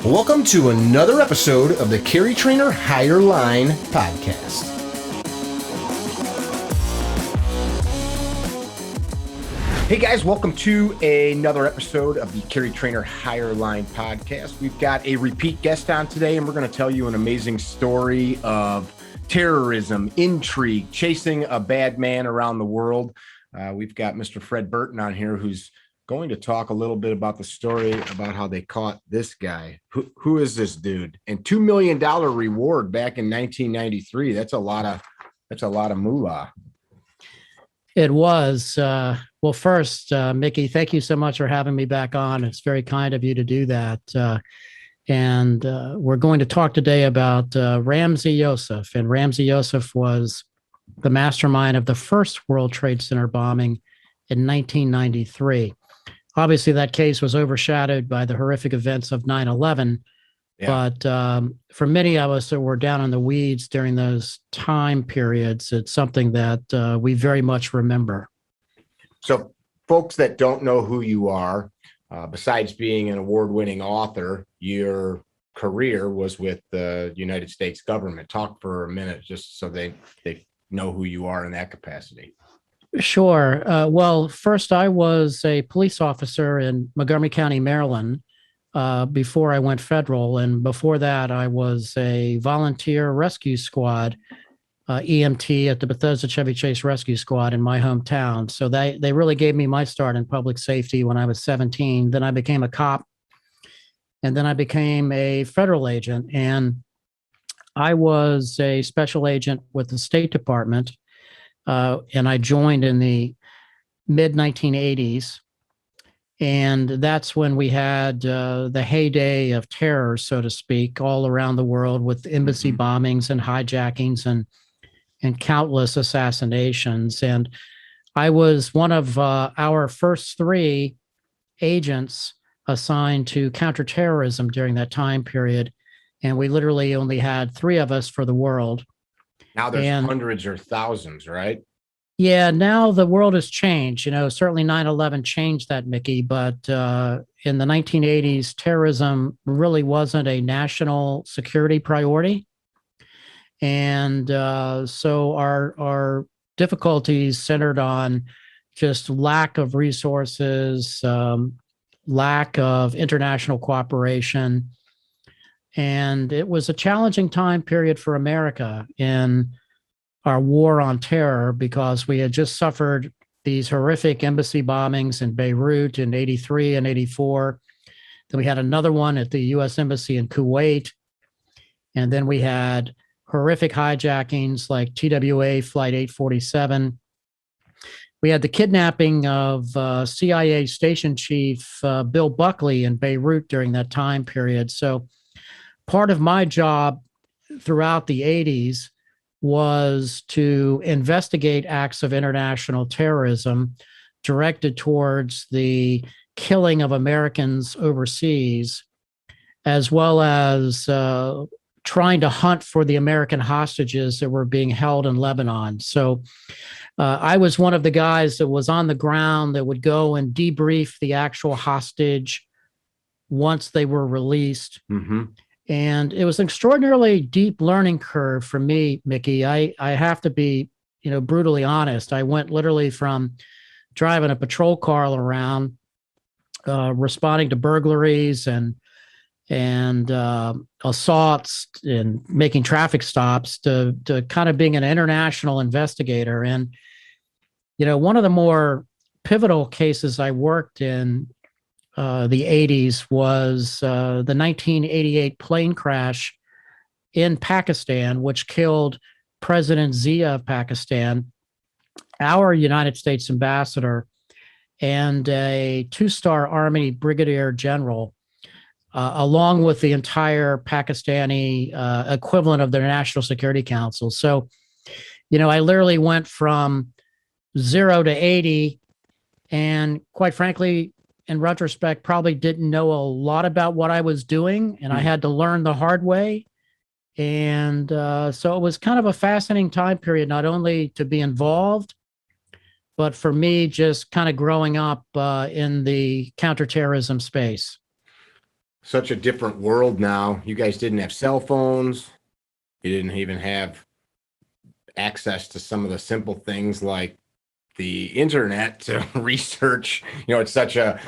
Welcome to another episode of the CarryTrainer Higher Line podcast. Hey guys, welcome to another episode of the CarryTrainer Higher Line podcast. We've got a repeat guest on today, and we're going to tell you an amazing story of terrorism, intrigue, chasing a bad man around the world. We've got Mr. Fred Burton on here, who's going to talk a little bit about the story about how they caught this guy. Who is this dude? And $2 million reward back in 1993. That's a lot of moolah. It was. Well, first, Mickey, thank you so much for having me back on. It's very kind of you to do that. And we're going to talk today about Ramzi Yousef. And Ramzi Yousef was the mastermind of the first World Trade Center bombing in 1993. Obviously, that case was overshadowed by the horrific events of 9/11. Yeah. But for many of us that were down in the weeds during those time periods, it's something that we very much remember. So folks that don't know who you are, besides being an award-winning author, your career was with the United States government. Talk for a minute just so they know who you are in that capacity. Sure. Well, first, I was a police officer in Montgomery County, Maryland, before I went federal. And before that, I was a volunteer rescue squad, EMT at the Bethesda Chevy Chase Rescue Squad in my hometown. So they really gave me my start in public safety when I was 17. Then I became a cop, and then I became a federal agent. And I was a special agent with the State Department. And I joined in the mid-1980s. And that's when we had the heyday of terror, so to speak, all around the world with embassy bombings and hijackings and countless assassinations. And I was one of our first three agents assigned to counterterrorism during that time period. And we literally only had three of us for the world. Now there's hundreds or thousands, right? Yeah, now the world has changed. Certainly 9/11 changed that, Mickey, but in the 1980s, terrorism really wasn't a national security priority. And so our difficulties centered on just lack of resources, lack of international cooperation. And it was a challenging time period for America in our war on terror, because we had just suffered these horrific embassy bombings in Beirut in 83 and 84. Then we had another one at the U.S. Embassy in Kuwait. And then we had horrific hijackings like TWA Flight 847. We had the kidnapping of CIA Station Chief Bill Buckley in Beirut during that time period. So part of my job throughout the 80s was to investigate acts of international terrorism directed towards the killing of Americans overseas, as well as trying to hunt for the American hostages that were being held in Lebanon. So I was one of the guys that was on the ground that would go and debrief the actual hostage once they were released. Mm-hmm. And it was an extraordinarily deep learning curve for me, Mickey. I have to be, brutally honest. I went literally from driving a patrol car around, responding to burglaries and assaults and making traffic stops to kind of being an international investigator. And, one of the more pivotal cases I worked in the 80s was the 1988 plane crash in Pakistan, which killed President Zia of Pakistan, our United States ambassador, and a two-star Army brigadier general, along with the entire Pakistani equivalent of their National Security Council. So, I literally went from 0 to 80, and quite frankly, in retrospect, probably didn't know a lot about what I was doing, and I had to learn the hard way. And so it was kind of a fascinating time period, not only to be involved, but for me, just kind of growing up in the counterterrorism space. such a different world now. You guys didn't have cell phones. You didn't even have access to some of the simple things like the internet to research. It's such a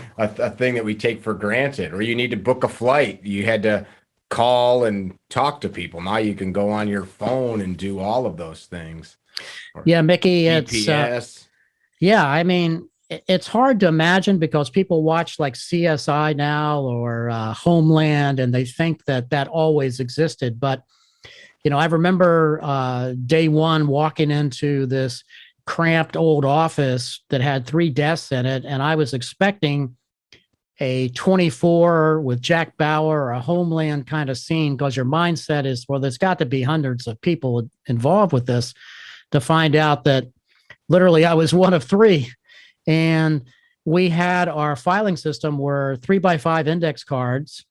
thing that we take for granted. Or you need to book a flight, you had to call and talk to people. Now you can go on your phone and do all of those things. Or Yeah, Mickey, GPS. yeah, I mean, it's hard to imagine because people watch like CSI now or Homeland, and they think that that always existed. But, I remember day one walking into this cramped old office that had 3 desks in it, and I was expecting a 24 with Jack Bauer or a Homeland kind of scene, because your mindset is, well, there's got to be hundreds of people involved with this, to find out that literally I was one of 3. And we had our filing system were 3x5 index cards.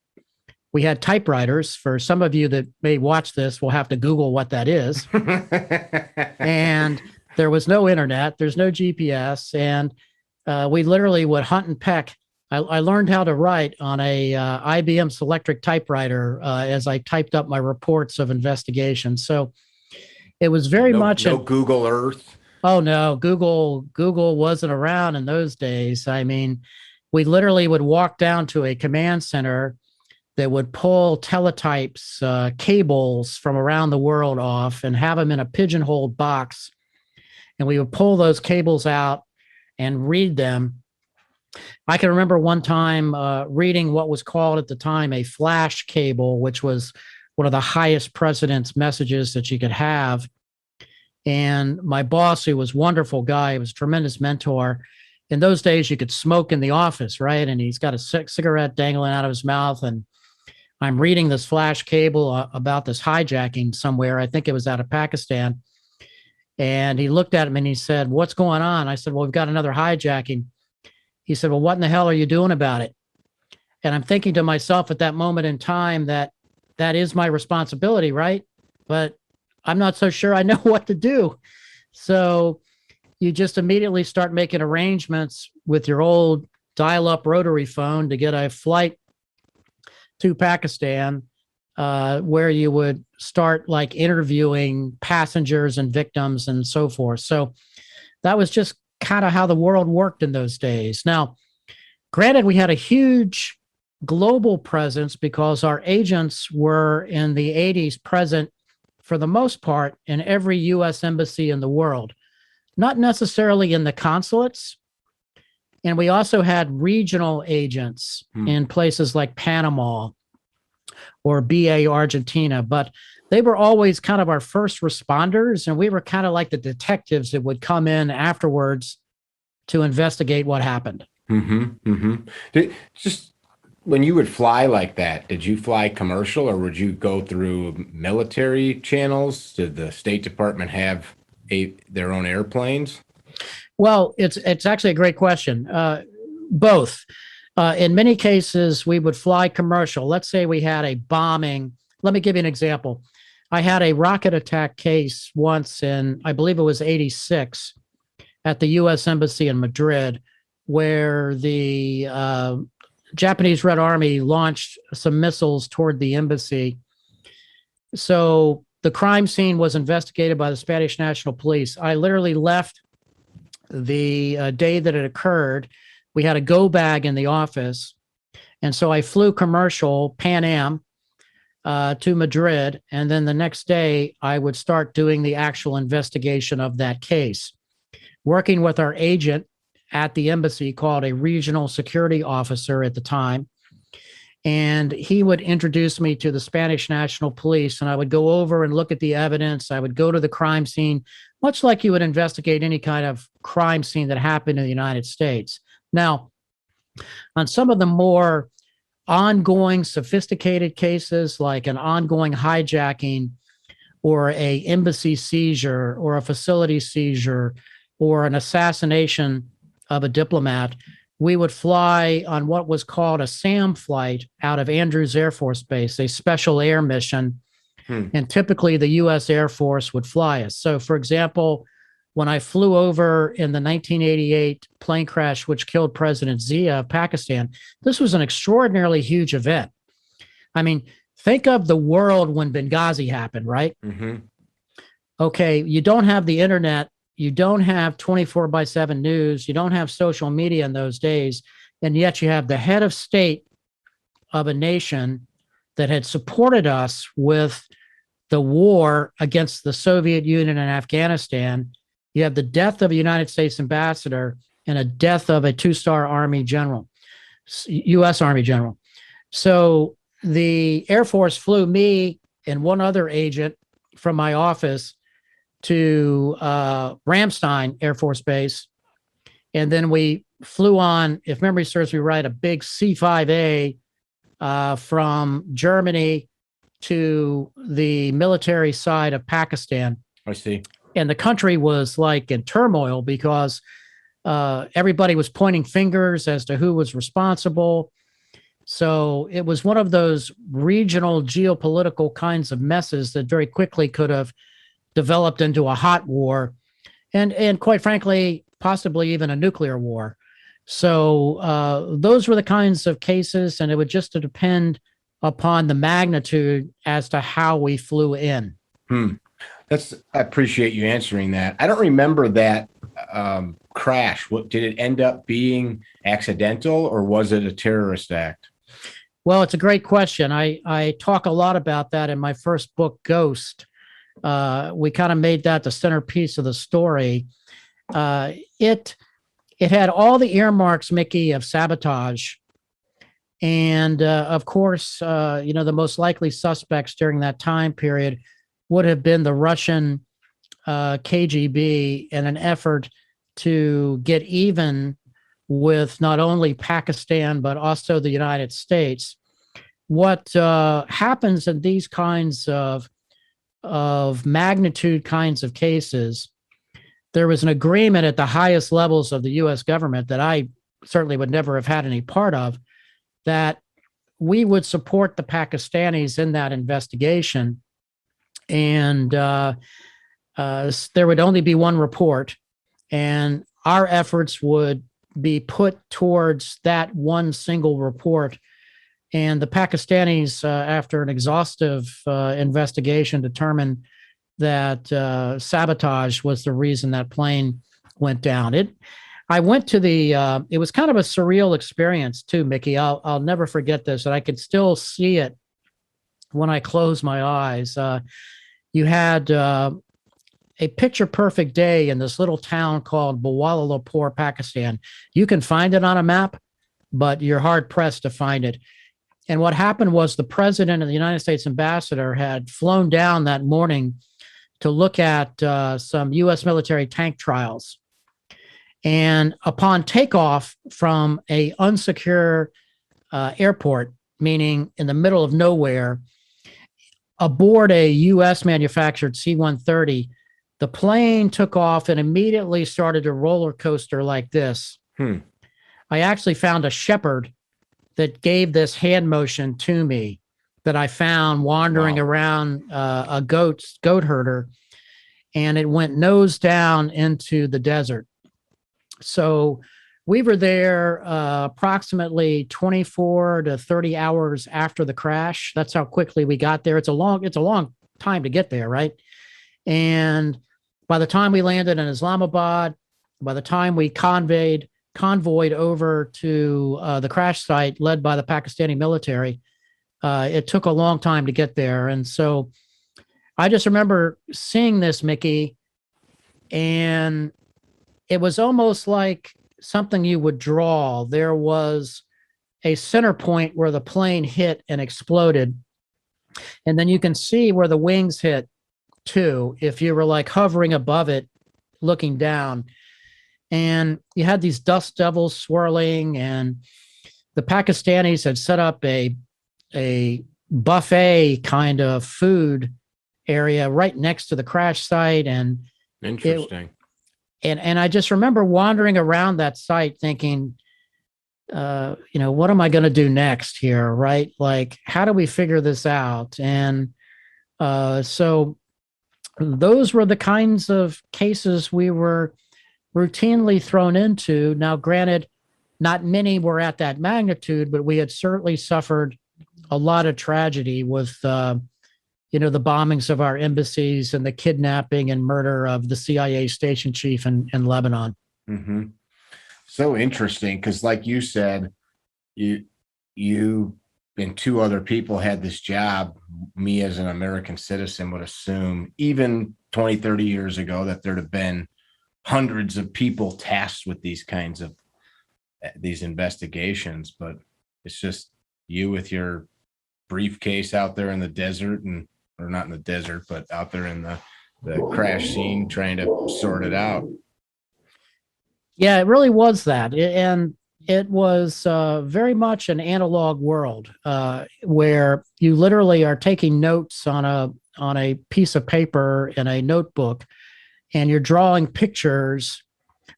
We had typewriters. For some of you that may watch this, will have to Google what that is. And there was no internet, there's no GPS. And we literally would hunt and peck. I learned how to write on a IBM Selectric typewriter as I typed up my reports of investigation. So it was very much no Google Earth. Oh no, Google wasn't around in those days. I mean, we literally would walk down to a command center that would pull teletypes, cables from around the world off and have them in a pigeonholed box. And we would pull those cables out and read them. I can remember one time reading what was called at the time a flash cable, which was one of the highest precedence messages that you could have. And my boss, who was a wonderful guy, he was a tremendous mentor. In those days, you could smoke in the office, right? And he's got a cigarette dangling out of his mouth. And I'm reading this flash cable about this hijacking somewhere. I think it was out of Pakistan. And he looked at me and he said, "What's going on?" I said, "Well, we've got another hijacking." He said, "Well, what in the hell are you doing about it?" And I'm thinking to myself at that moment in time that that is my responsibility, right? But I'm not so sure I know what to do. So you just immediately start making arrangements with your old dial-up rotary phone to get a flight to Pakistan, where you would start like interviewing passengers and victims and so forth. So that was just kind of how the world worked in those days. Now, granted, we had a huge global presence because our agents were in the 80s present for the most part in every U.S. embassy in the world, not necessarily in the consulates. And we also had regional agents in places like Panama or BA Argentina, but they were always kind of our first responders. And we were kind of like the detectives that would come in afterwards to investigate what happened. Just when you would fly like that, did you fly commercial or would you go through military channels? Did the State Department have their own airplanes? Well, it's actually a great question. Both. In many cases, we would fly commercial. Let's say we had a bombing. Let me give you an example. I had a rocket attack case once in, I believe it was 86, at the U.S. Embassy in Madrid, where the Japanese Red Army launched some missiles toward the embassy. So the crime scene was investigated by the Spanish National Police. I literally left the day that it occurred. We had a go bag in the office. And so I flew commercial Pan Am to Madrid. And then the next day, I would start doing the actual investigation of that case, working with our agent at the embassy called a regional security officer at the time. And he would introduce me to the Spanish National Police, and I would go over and look at the evidence. I would go to the crime scene, much like you would investigate any kind of crime scene that happened in the United States. Now, on some of the more ongoing, sophisticated cases, like an ongoing hijacking or a embassy seizure or a facility seizure or an assassination of a diplomat, we would fly on what was called a SAM flight out of Andrews Air Force Base, a special air mission. And typically the U.S. Air Force would fly us. So, for example, when I flew over in the 1988 plane crash, which killed President Zia of Pakistan, this was an extraordinarily huge event. I mean, think of the world when Benghazi happened, right? Mm-hmm. Okay, you don't have the internet, you don't have 24/7 news, you don't have social media in those days, and yet you have the head of state of a nation that had supported us with the war against the Soviet Union and Afghanistan. You have the death of a United States ambassador and a death of a two-star Army general, U.S. Army general. So the Air Force flew me and one other agent from my office to Ramstein Air Force Base. And then we flew on, if memory serves me right, a big C-5A from Germany to the military side of Pakistan. I see. And the country was like in turmoil because everybody was pointing fingers as to who was responsible. So it was one of those regional geopolitical kinds of messes that very quickly could have developed into a hot war and quite frankly, possibly even a nuclear war. So those were the kinds of cases, and it would just depend upon the magnitude as to how we flew in. I appreciate you answering that. I don't remember that crash. What did it end up being? Accidental, or was it a terrorist act? Well, it's a great question. I talk a lot about that in my first book, Ghost. We kind of made that the centerpiece of the story. It had all the earmarks, Mickey, of sabotage. And of course, the most likely suspects during that time period would have been the Russian KGB in an effort to get even with not only Pakistan, but also the United States. What happens in these kinds of magnitude kinds of cases, there was an agreement at the highest levels of the U.S. government that I certainly would never have had any part of, that we would support the Pakistanis in that investigation. And there would only be one report, and our efforts would be put towards that one single report. And the Pakistanis, after an exhaustive investigation, determined that sabotage was the reason that plane went down. I went to it was kind of a surreal experience too, Mickey. I'll never forget this, and I could still see it when I close my eyes. You had a picture perfect day in this little town called Kuala Pakistan. You can find it on a map, but you're hard pressed to find it. And what happened was the president and the United States ambassador had flown down that morning to look at some U.S. military tank trials. And upon takeoff from a unsecure airport, meaning in the middle of nowhere, aboard a U.S. manufactured C-130, the plane took off and immediately started a roller coaster like this. I actually found a shepherd that gave this hand motion to me that I found wandering around a goat herder, and it went nose down into the desert. So we were there approximately 24 to 30 hours after the crash. That's how quickly we got there. It's a long time to get there, right? And by the time we landed in Islamabad, by the time we convoyed over to the crash site led by the Pakistani military, it took a long time to get there. And so I just remember seeing this, Mickey, and it was almost like something you would draw. There was a center point where the plane hit and exploded. And then you can see where the wings hit too, if you were like hovering above it, looking down. And you had these dust devils swirling, and the Pakistanis had set up a buffet kind of food area right next to the crash site. And interesting. And I just remember wandering around that site thinking, what am I going to do next here, right? Like, how do we figure this out? And so those were the kinds of cases we were routinely thrown into. Now, granted, not many were at that magnitude, but we had certainly suffered a lot of tragedy with, the bombings of our embassies and the kidnapping and murder of the CIA station chief in Lebanon. Mm-hmm. So interesting, because like you said, you and two other people had this job. Me as an American citizen would assume even 20, 30 years ago that there'd have been hundreds of people tasked with these kinds of these investigations, but it's just you with your briefcase out there in the desert, and or not in the desert, but out there in the crash scene trying to sort it out. Yeah, it really was that. And it was very much an analog world where you literally are taking notes on a piece of paper in a notebook, and you're drawing pictures.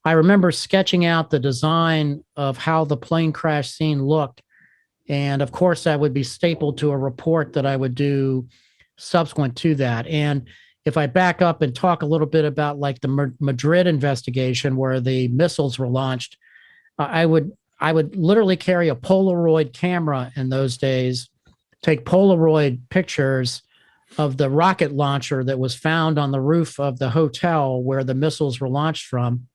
I remember sketching out the design of how the plane crash scene looked. And of course, that would be stapled to a report that I would do subsequent to that. And if I back up and talk a little bit about like the Madrid investigation where the missiles were launched, I would literally carry a Polaroid camera in those days, take Polaroid pictures of the rocket launcher that was found on the roof of the hotel where the missiles were launched from.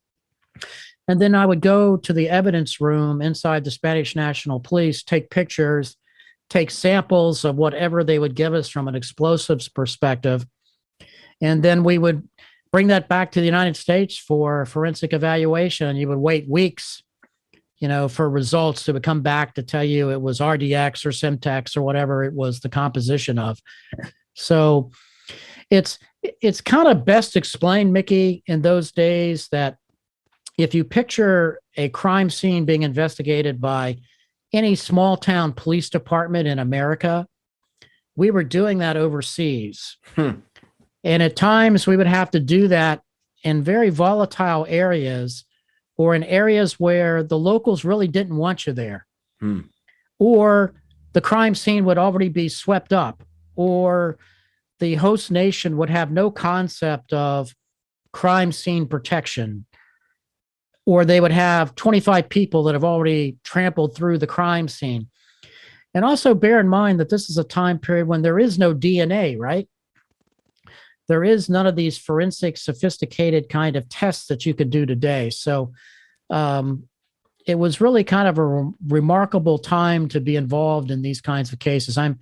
And then I would go to the evidence room inside the Spanish National Police, take pictures, take samples of whatever they would give us from an explosives perspective. And then we would bring that back to the United States for forensic evaluation. And you would wait weeks, for results to come back to tell you it was RDX or Simtex or whatever it was the composition of. So it's kind of best explained, Mickey, in those days that if you picture a crime scene being investigated by any small town police department in America, we were doing that overseas. And at times we would have to do that in very volatile areas or in areas where the locals really didn't want you there. Or the crime scene would already be swept up, or the host nation would have no concept of crime scene protection, or they would have 25 people that have already trampled through the crime scene. And also bear in mind that this is a time period when there is no DNA, right? There is none of these forensic, sophisticated kind of tests that you could do today. So it was really kind of a remarkable time to be involved in these kinds of cases. I'm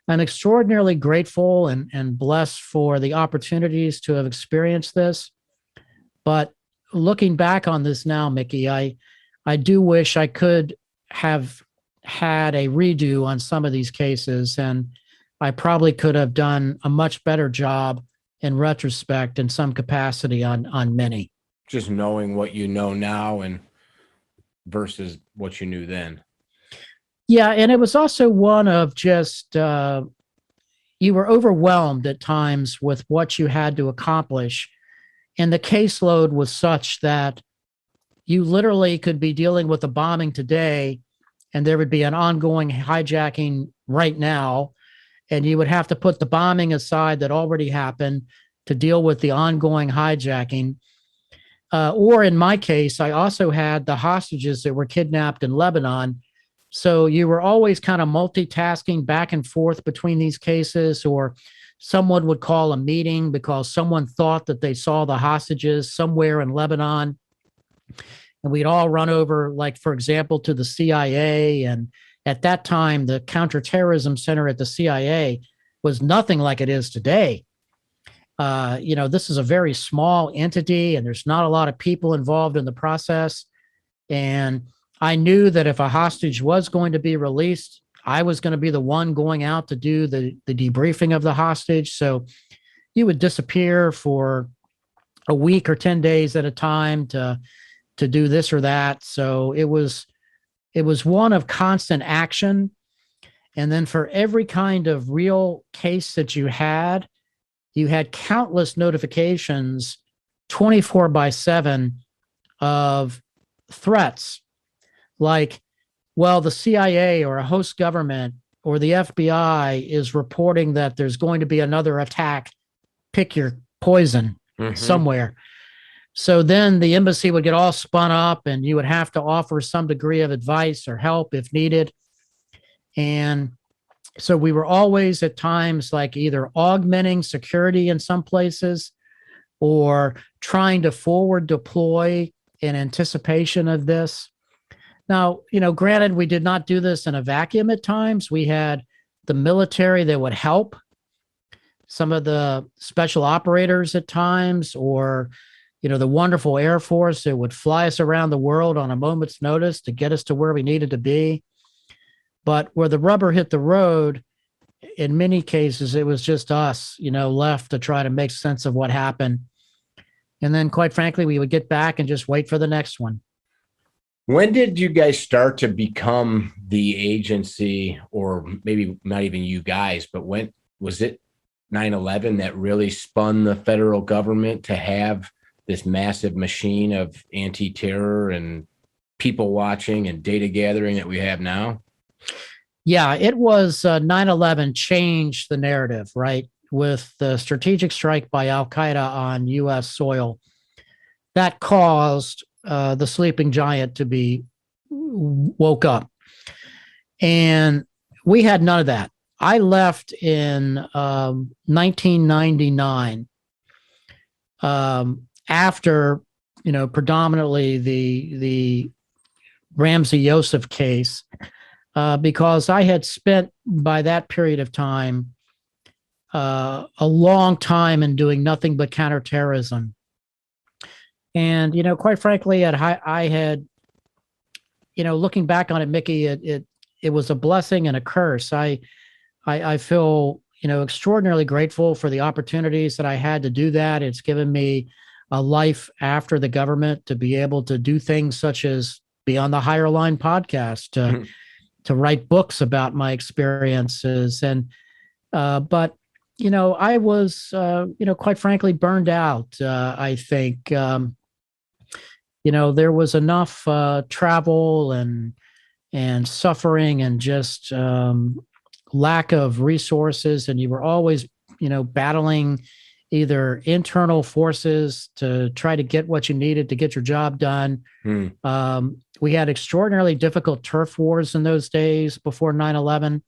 extraordinarily grateful and blessed for the opportunities to have experienced this. But looking back on this now, Mickey, I do wish I could have had a redo on some of these cases, and I probably could have done a much better job in retrospect in some capacity on many. Just knowing what you know now and versus what you knew then. Yeah, and it was also one of just you were overwhelmed at times with what you had to accomplish. And the caseload was such that you literally could be dealing with a bombing today, and there would be an ongoing hijacking right now. And you would have to put the bombing aside that already happened to deal with the ongoing hijacking. Or in my case, I also had the hostages that were kidnapped in Lebanon. So you were always kind of multitasking back and forth between these cases, or someone would call a meeting because someone thought that they saw the hostages somewhere in Lebanon. And we'd all run over, like, for example, to the CIA. And at that time, the Counterterrorism Center at the CIA was nothing like it is today. This is a very small entity, and there's not a lot of people involved in the process. And I knew that if a hostage was going to be released, I was going to be the one going out to do the debriefing of the hostage. So you would disappear for a week or 10 days at a time to do this or that. So it was one of constant action. And then for every kind of real case that you had countless notifications 24/7 of threats like, well, the CIA or a host government or the FBI is reporting that there's going to be another attack. Pick your poison somewhere. So then the embassy would get all spun up, and you would have to offer some degree of advice or help if needed. And So we were always at times like either augmenting security in some places or trying to forward deploy in anticipation of this. Now, granted, we did not do this in a vacuum at times. We had the military that would help, some of the special operators at times, or, the wonderful Air Force that would fly us around the world on a moment's notice to get us to where we needed to be. But where the rubber hit the road, in many cases, it was just us, left to try to make sense of what happened. And then, quite frankly, we would get back and just wait for the next one. When did you guys start to become the agency, or maybe not even you guys, but when was it 9/11 that really spun the federal government to have this massive machine of anti-terror and people watching and data gathering that we have now? Yeah, it was 9/11 changed the narrative, right? With the strategic strike by Al Qaeda on U.S. soil, that caused the sleeping giant to be woke up. And we had none of that. I left in 1999 after, predominantly the Ramzi Yousef case, because I had spent by that period of time a long time in doing nothing but counterterrorism. And, quite frankly, I had, looking back on it, Mickey, it was a blessing and a curse. I feel, extraordinarily grateful for the opportunities that I had to do that. It's given me a life after the government to be able to do things such as be on the Higher Line podcast, to write books about my experiences. And, but, I was, quite frankly, burned out. I think, there was enough travel and suffering and just lack of resources, and you were always, battling either internal forces to try to get what you needed to get your job done. We had extraordinarily difficult turf wars in those days before 9/11.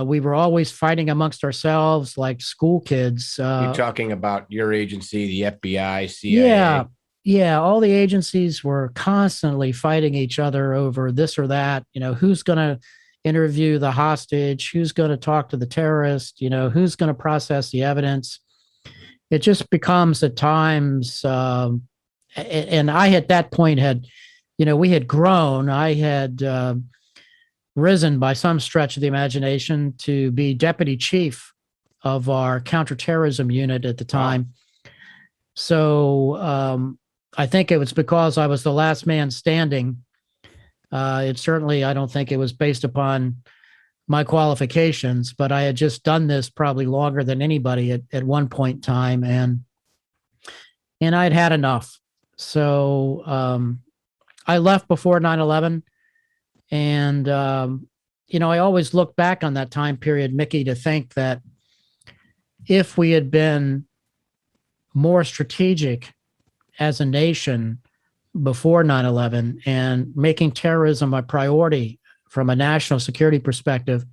We were always fighting amongst ourselves like school kids. You're talking about your agency, the FBI, CIA. Yeah. Yeah. All the agencies were constantly fighting each other over this or that. Who's going to interview the hostage? Who's going to talk to the terrorist? Who's going to process the evidence? It just becomes at times, and I at that point had, we had grown. I had risen by some stretch of the imagination to be deputy chief of our counterterrorism unit at the time. Wow. So I think it was because I was the last man standing. It certainly, I don't think it was based upon my qualifications, but I had just done this probably longer than anybody at one point in time. And I'd had enough. So I left before 9/11. And, I always look back on that time period, Mickey, to think that if we had been more strategic as a nation before 9/11 and making terrorism a priority from a national security perspective,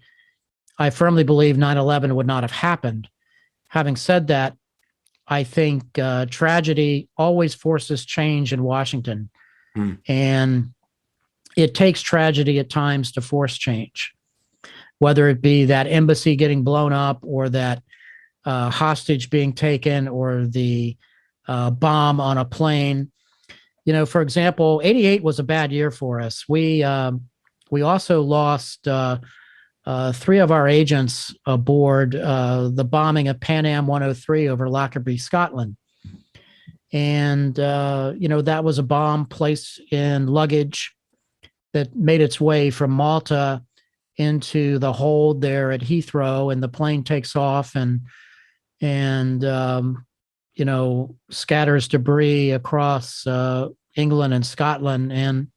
I firmly believe 9/11 would not have happened. Having said that, I think tragedy always forces change in Washington. And it takes tragedy at times to force change, whether it be that embassy getting blown up or that hostage being taken or the bomb on a plane. For example, 88 was a bad year for us. We also lost 3 of our agents aboard the bombing of Pan Am 103 over Lockerbie, Scotland. And, that was a bomb placed in luggage that made its way from Malta into the hold there at Heathrow, and the plane takes off and scatters debris across England and Scotland. And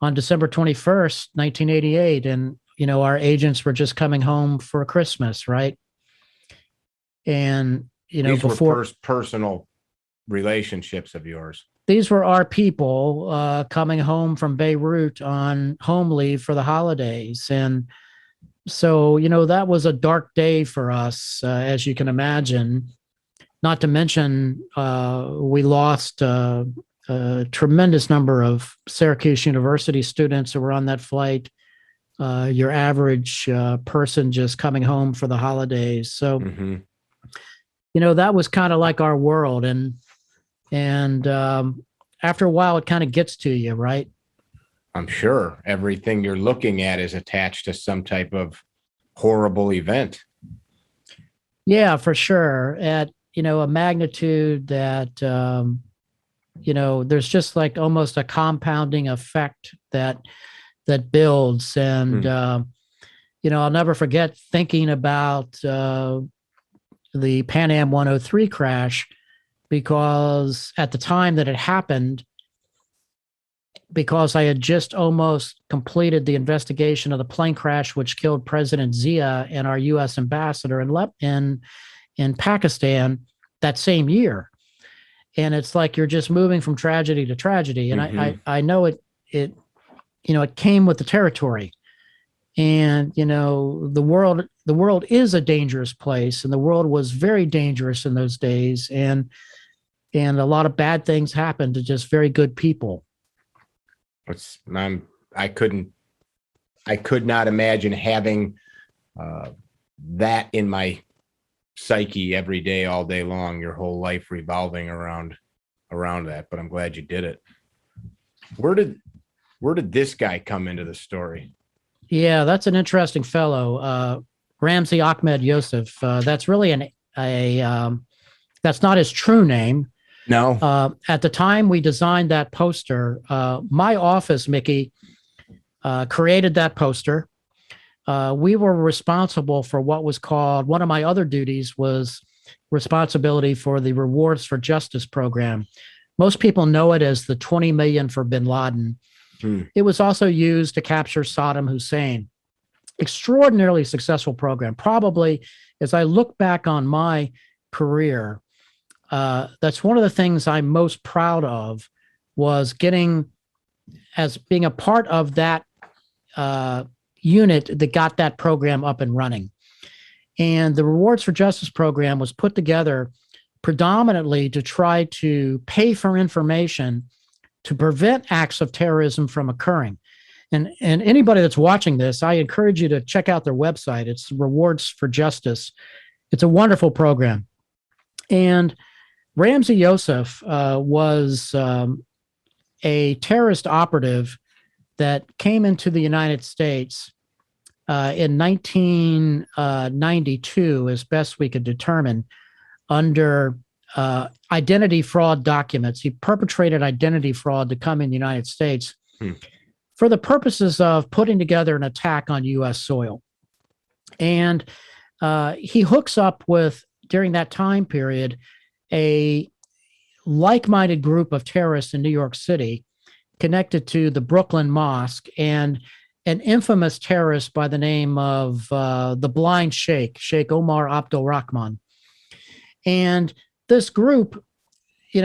on December 21st, 1988, and, our agents were just coming home for Christmas, right? And, These before were personal relationships of yours. These were our people coming home from Beirut on home leave for the holidays. And, So, that was a dark day for us, as you can imagine. Not to mention, we lost a tremendous number of Syracuse University students who were on that flight. Your average person just coming home for the holidays. So, that was kind of like our world, and after a while, it kind of gets to you, right? I'm sure everything you're looking at is attached to some type of horrible event. Yeah, for sure. At a magnitude that there's just like almost a compounding effect that builds, and I'll never forget thinking about the Pan Am 103 crash, because at the time that it happened, because I had just almost completed the investigation of the plane crash which killed President Zia and our U.S. ambassador in Pakistan that same year. And it's like you're just moving from tragedy to tragedy. And I know it came with the territory. And the world is a dangerous place, and the world was very dangerous in those days. And a lot of bad things happened to just very good people. I could not imagine having that in my psyche every day, all day long, your whole life revolving around that. But I'm glad you did it. Where did this guy come into the story? Yeah, that's an interesting fellow, Ramzi Ahmed Yousef. That's really that's not his true name. No. At the time we designed that poster, my office, Mickey, created that poster. We were responsible for what was called, one of my other duties was responsibility for the Rewards for Justice program. Most people know it as the 20 million for bin Laden. It was also used to capture Saddam Hussein. Extraordinarily successful program. Probably, as I look back on my career, that's one of the things I'm most proud of, was being a part of that unit that got that program up and running. And the Rewards for Justice program was put together predominantly to try to pay for information to prevent acts of terrorism from occurring. And anybody that's watching this, I encourage you to check out their website. It's Rewards for Justice. It's a wonderful program. And Ramzi Yousef was a terrorist operative that came into the United States in 1992, as best we could determine, under identity fraud documents. He perpetrated identity fraud to come in the United States for the purposes of putting together an attack on U.S. soil. And he hooks up with, during that time period, a like-minded group of terrorists in New York City connected to the Brooklyn Mosque and an infamous terrorist by the name of the Blind Sheikh, Sheikh Omar Abdul Rahman. And this group,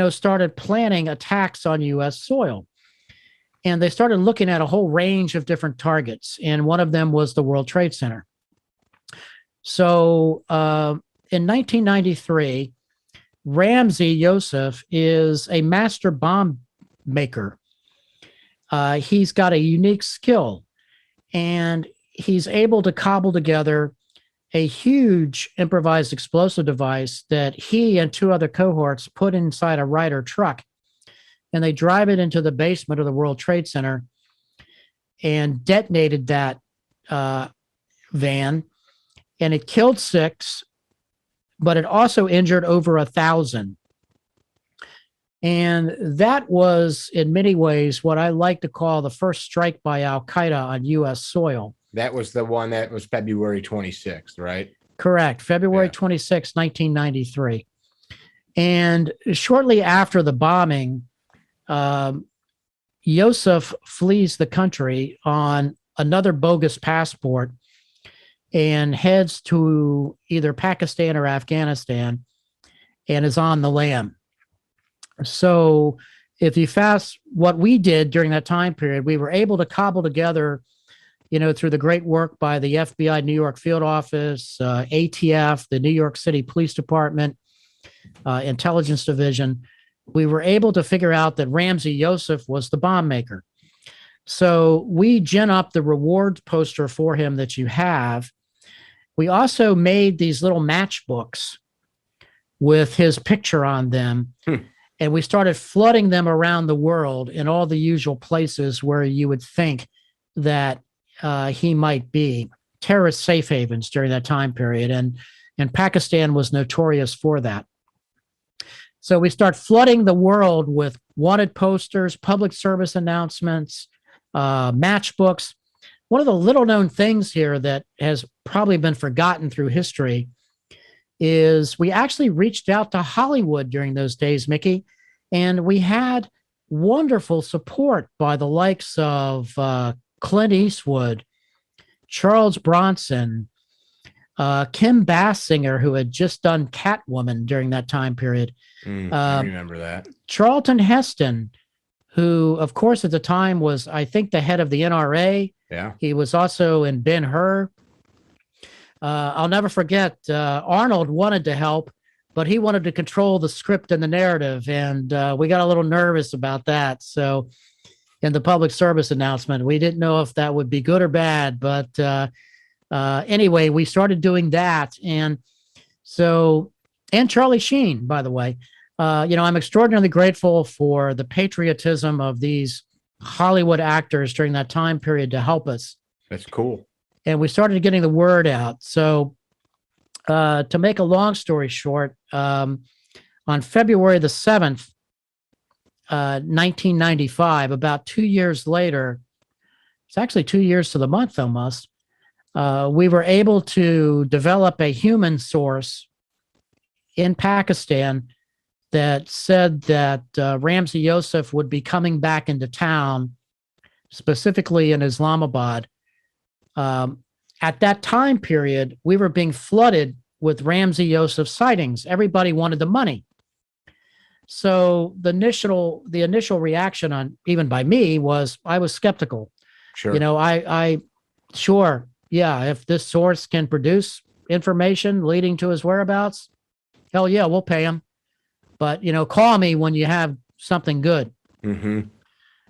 started planning attacks on U.S. soil. And they started looking at a whole range of different targets. And one of them was the World Trade Center. So in 1993, Ramzi Yousef is a master bomb maker. He's got a unique skill, and he's able to cobble together a huge improvised explosive device that he and two other cohorts put inside a Ryder truck, and they drive it into the basement of the World Trade Center and detonated that van, and it killed 6, but it also injured over 1,000. And that was, in many ways, what I like to call the first strike by Al Qaeda on U.S. soil. That was the one that was February 26th, right? Correct. February 26, 1993. And shortly after the bombing, Yousef flees the country on another bogus passport and heads to either Pakistan or Afghanistan and is on the lam. So if you what we did during that time period, we were able to cobble together through the great work by the FBI New York Field Office, ATF, the New York City Police Department, Intelligence Division, we were able to figure out that Ramzi Yousef was the bomb maker. So we gin up the reward poster for him that you have. We also made these little matchbooks with his picture on them. And we started flooding them around the world in all the usual places where you would think that he might be. Terrorist safe havens during that time period. And Pakistan was notorious for that. So we start flooding the world with wanted posters, public service announcements, matchbooks. One of the little known things here that has probably been forgotten through history is we actually reached out to Hollywood during those days, Mickey, and we had wonderful support by the likes of Clint Eastwood, Charles Bronson, Kim Basinger, who had just done Catwoman during that time period. I remember that. Charlton Heston, who, of course, at the time was, I think, the head of the NRA. Yeah. He was also in Ben-Hur. I'll never forget, Arnold wanted to help, but he wanted to control the script and the narrative, and we got a little nervous about that. So in the public service announcement, we didn't know if that would be good or bad, but anyway, we started doing that. And Charlie Sheen, by the way, I'm extraordinarily grateful for the patriotism of these Hollywood actors during that time period to help us. That's cool. And we started getting the word out. So to make a long story short, on February the 7th, 1995, about 2 years later, it's actually 2 years to the month almost, we were able to develop a human source in Pakistan that said that Ramzi Yousef would be coming back into town, specifically in Islamabad. At that time period, we were being flooded with Ramzi Yousef sightings. Everybody wanted the money. So the initial reaction on, even by me, was I was skeptical. Sure. If this source can produce information leading to his whereabouts, hell yeah, we'll pay him. But, call me when you have something good. Mm-hmm.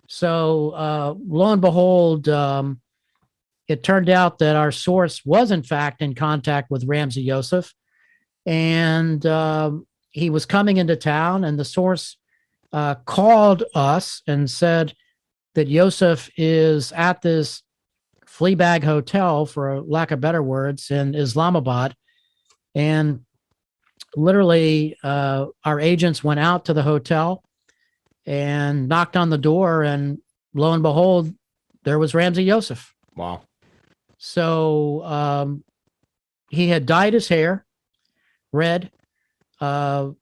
So lo and behold, it turned out that our source was, in fact, in contact with Ramzi Yousef. And he was coming into town, and the source called us and said that Yousef is at this flea bag hotel, for lack of better words, in Islamabad. And literally, our agents went out to the hotel and knocked on the door, and lo and behold, there was Ramzi Yousef. Wow. So he had dyed his hair red, and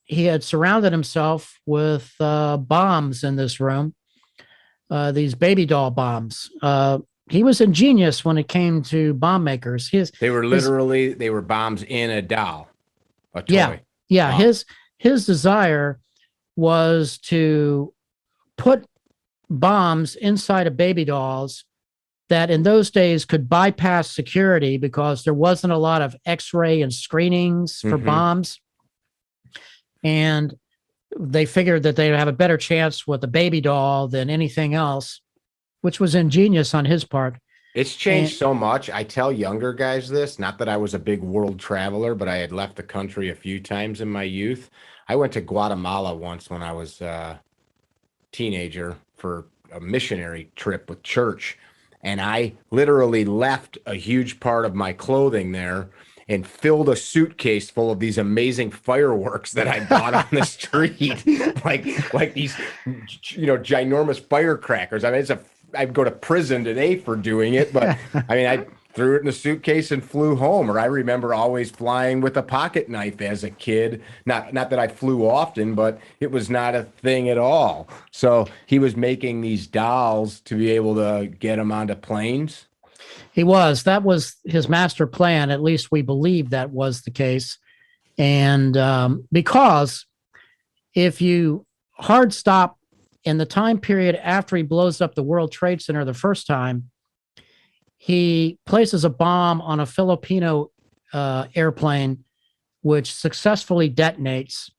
he had surrounded himself with bombs in this room, these baby doll bombs. He was ingenious when it came to bomb makers. They were bombs in a doll, a toy. Yeah. Wow. His desire was to put bombs inside of baby dolls that in those days could bypass security because there wasn't a lot of X-ray and screenings for bombs. And they figured that they'd have a better chance with a baby doll than anything else, which was ingenious on his part. It's changed so much. I tell younger guys this, not that I was a big world traveler, but I had left the country a few times in my youth. I went to Guatemala once when I was a teenager for a missionary trip with church. And I literally left a huge part of my clothing there and filled a suitcase full of these amazing fireworks that I bought on the street, like these, ginormous firecrackers. I mean, I'd go to prison today for doing it, but I mean, I threw it in a suitcase and flew home. Or I remember always flying with a pocket knife as a kid. Not that I flew often, but it was not a thing at all. So he was making these dolls to be able to get them onto planes. That was his master plan. At least we believe that was the case. And because if you hard stop in the time period after he blows up the World Trade Center the first time, he places a bomb on a Filipino airplane, which successfully detonates.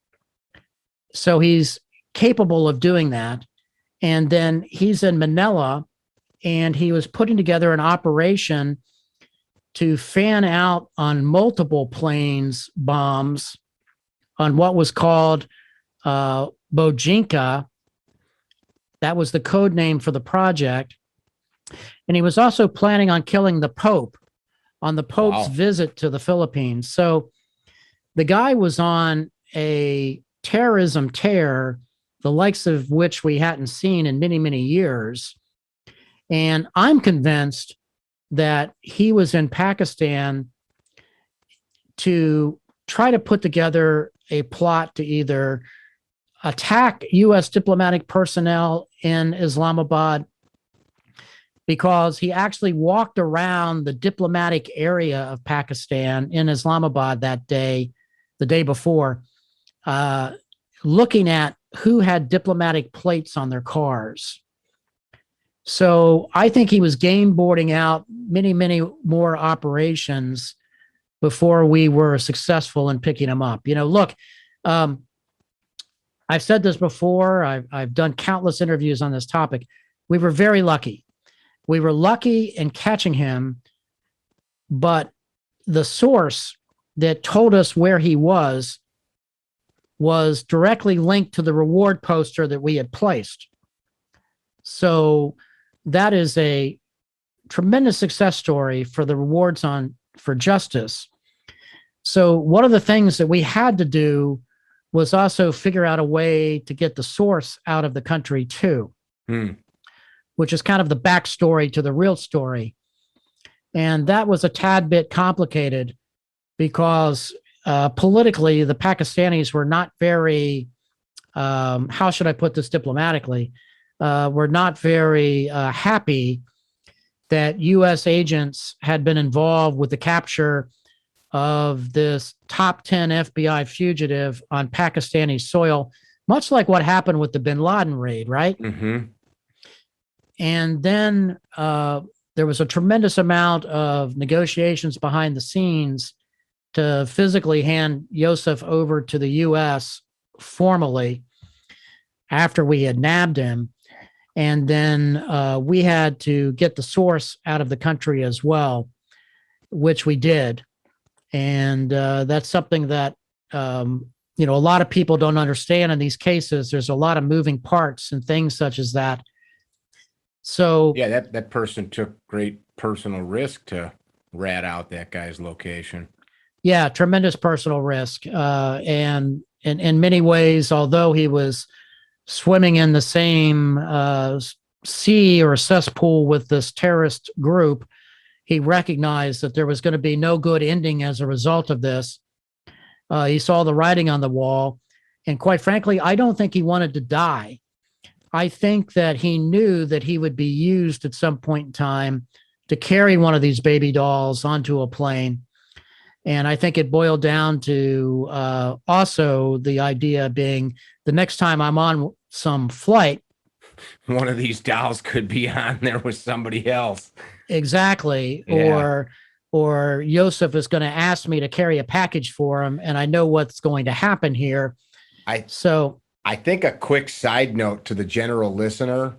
So he's capable of doing that. And then he's in Manila, and he was putting together an operation to fan out on multiple planes bombs on what was called Bojinka. That was the code name for the project. And he was also planning on killing the Pope on the Pope's visit to the Philippines. So the guy was on a terrorism tear, the likes of which we hadn't seen in many, many years. And I'm convinced that he was in Pakistan to try to put together a plot to either attack U.S. diplomatic personnel in Islamabad, because he actually walked around the diplomatic area of Pakistan in Islamabad that day, the day before, looking at who had diplomatic plates on their cars. So I think he was game boarding out many, many more operations before we were successful in picking him up. You know, look, I've said this before. I've done countless interviews on this topic. We were very lucky. We were lucky in catching him, but the source that told us where he was directly linked to the reward poster that we had placed. So that is a tremendous success story for the rewards for justice. So one of the things that we had to do was also figure out a way to get the source out of the country too, which is kind of the backstory to the real story. And that was a tad bit complicated because politically, the Pakistanis were not very, how should I put this diplomatically, were not very happy that U.S. agents had been involved with the capture of this top 10 FBI fugitive on Pakistani soil, much like what happened with the bin Laden raid, right? Mm-hmm. And then there was a tremendous amount of negotiations behind the scenes to physically hand Yousef over to the U.S. formally after we had nabbed him. And then we had to get the source out of the country as well, which we did. And that's something that, a lot of people don't understand in these cases. There's a lot of moving parts and things such as that. So yeah, that person took great personal risk to rat out that guy's location. Yeah, tremendous personal risk. And in many ways, although he was swimming in the same sea or cesspool with this terrorist group, he recognized that there was going to be no good ending as a result of this. He saw the writing on the wall. And quite frankly, I don't think he wanted to die. I think that he knew that he would be used at some point in time to carry one of these baby dolls onto a plane. And I think it boiled down to also the idea being the next time I'm on some flight, one of these dolls could be on there with somebody else. Exactly. Yeah. Or Yousef is going to ask me to carry a package for him, and I know what's going to happen here. I think a quick side note to the general listener,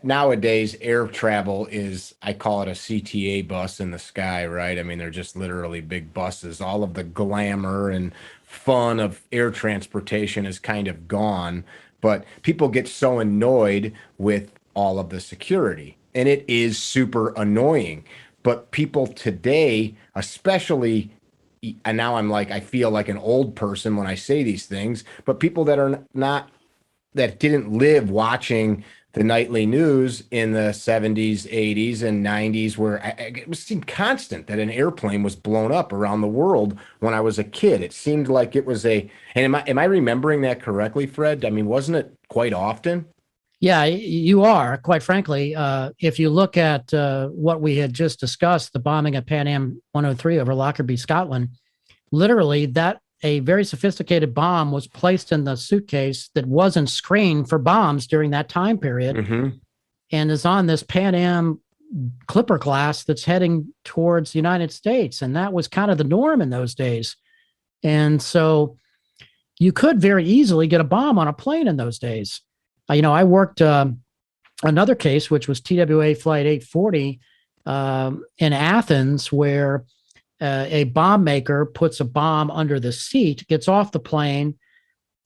nowadays air travel is, I call it a CTA bus in the sky, right? I mean, they're just literally big buses. All of the glamour and fun of air transportation is kind of gone, but people get so annoyed with all of the security, and it is super annoying. But people today, especially, and now I feel like an old person when I say these things, but people that are not, that didn't live watching the nightly news in the 70s, 80s, and 90s, where it seemed constant that an airplane was blown up around the world when I was a kid. It seemed like it was and am I remembering that correctly, Fred? I mean, wasn't it quite often? Yeah, you are, quite frankly. If you look at what we had just discussed, the bombing of Pan Am 103 over Lockerbie, Scotland, literally that a very sophisticated bomb was placed in the suitcase that wasn't screened for bombs during that time period, and is on this Pan Am clipper class that's heading towards the United States. And that was kind of the norm in those days. And so you could very easily get a bomb on a plane in those days. I worked another case, which was TWA Flight 840 in Athens, where a bomb maker puts a bomb under the seat, gets off the plane,